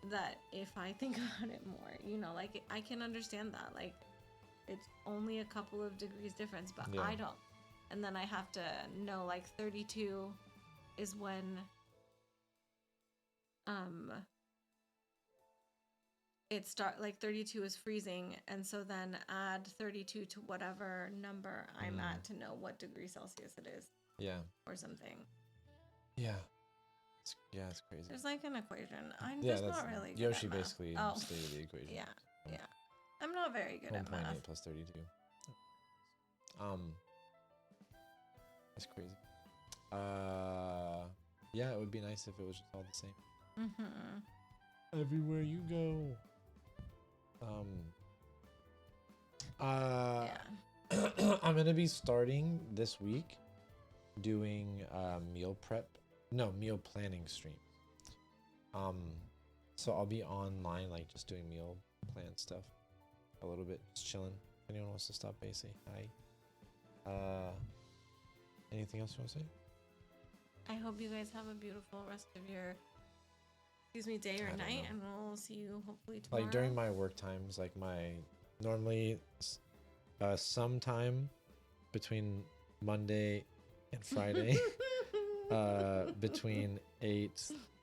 that if I think about it more, like I can understand that, like it's only a couple of degrees difference, but I don't. And then I have to know like 32 is when it start like 32 is freezing, and so then add 32 to whatever number I'm at to know what degree Celsius it is. Yeah. Or something. Yeah. It's crazy. There's like an equation. I'm just not really good Yoshi at math. basically stated the equation. Yeah. I'm not very good at 1.8 math. plus 32. That's crazy. Yeah, it would be nice if it was just all the same. Everywhere you go. I'm gonna be starting this week doing meal planning stream. So I'll be online, like just doing meal plan stuff a little bit, just chilling. If anyone wants to stop by, say hi. Anything else you want to say? I hope you guys have a beautiful rest of your day or night, and we'll see you hopefully tomorrow. Like during my work times, like normally sometime between Monday and Friday, between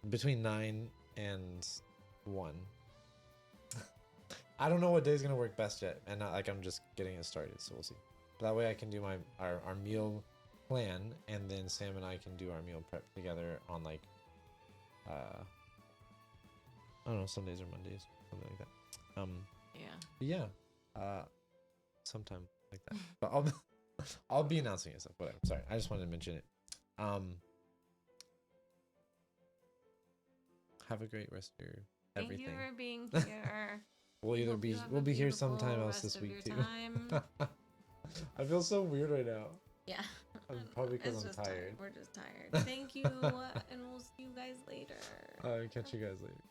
9 and 1. I don't know what day's gonna work best yet, and I'm just getting it started, so we'll see. But that way I can do our meal plan, and then Sam and I can do our meal prep together on like I don't know, Sundays or Mondays, something like that. Sometime like that. But I'll be announcing it stuff. Whatever. Sorry, I just wanted to mention it. Have a great rest of your everything. Thank you for being here. We'll be here sometime else this week too. I feel so weird right now. Yeah. Probably because I'm tired. We're just tired. Thank you, and we'll see you guys later. Catch you guys later.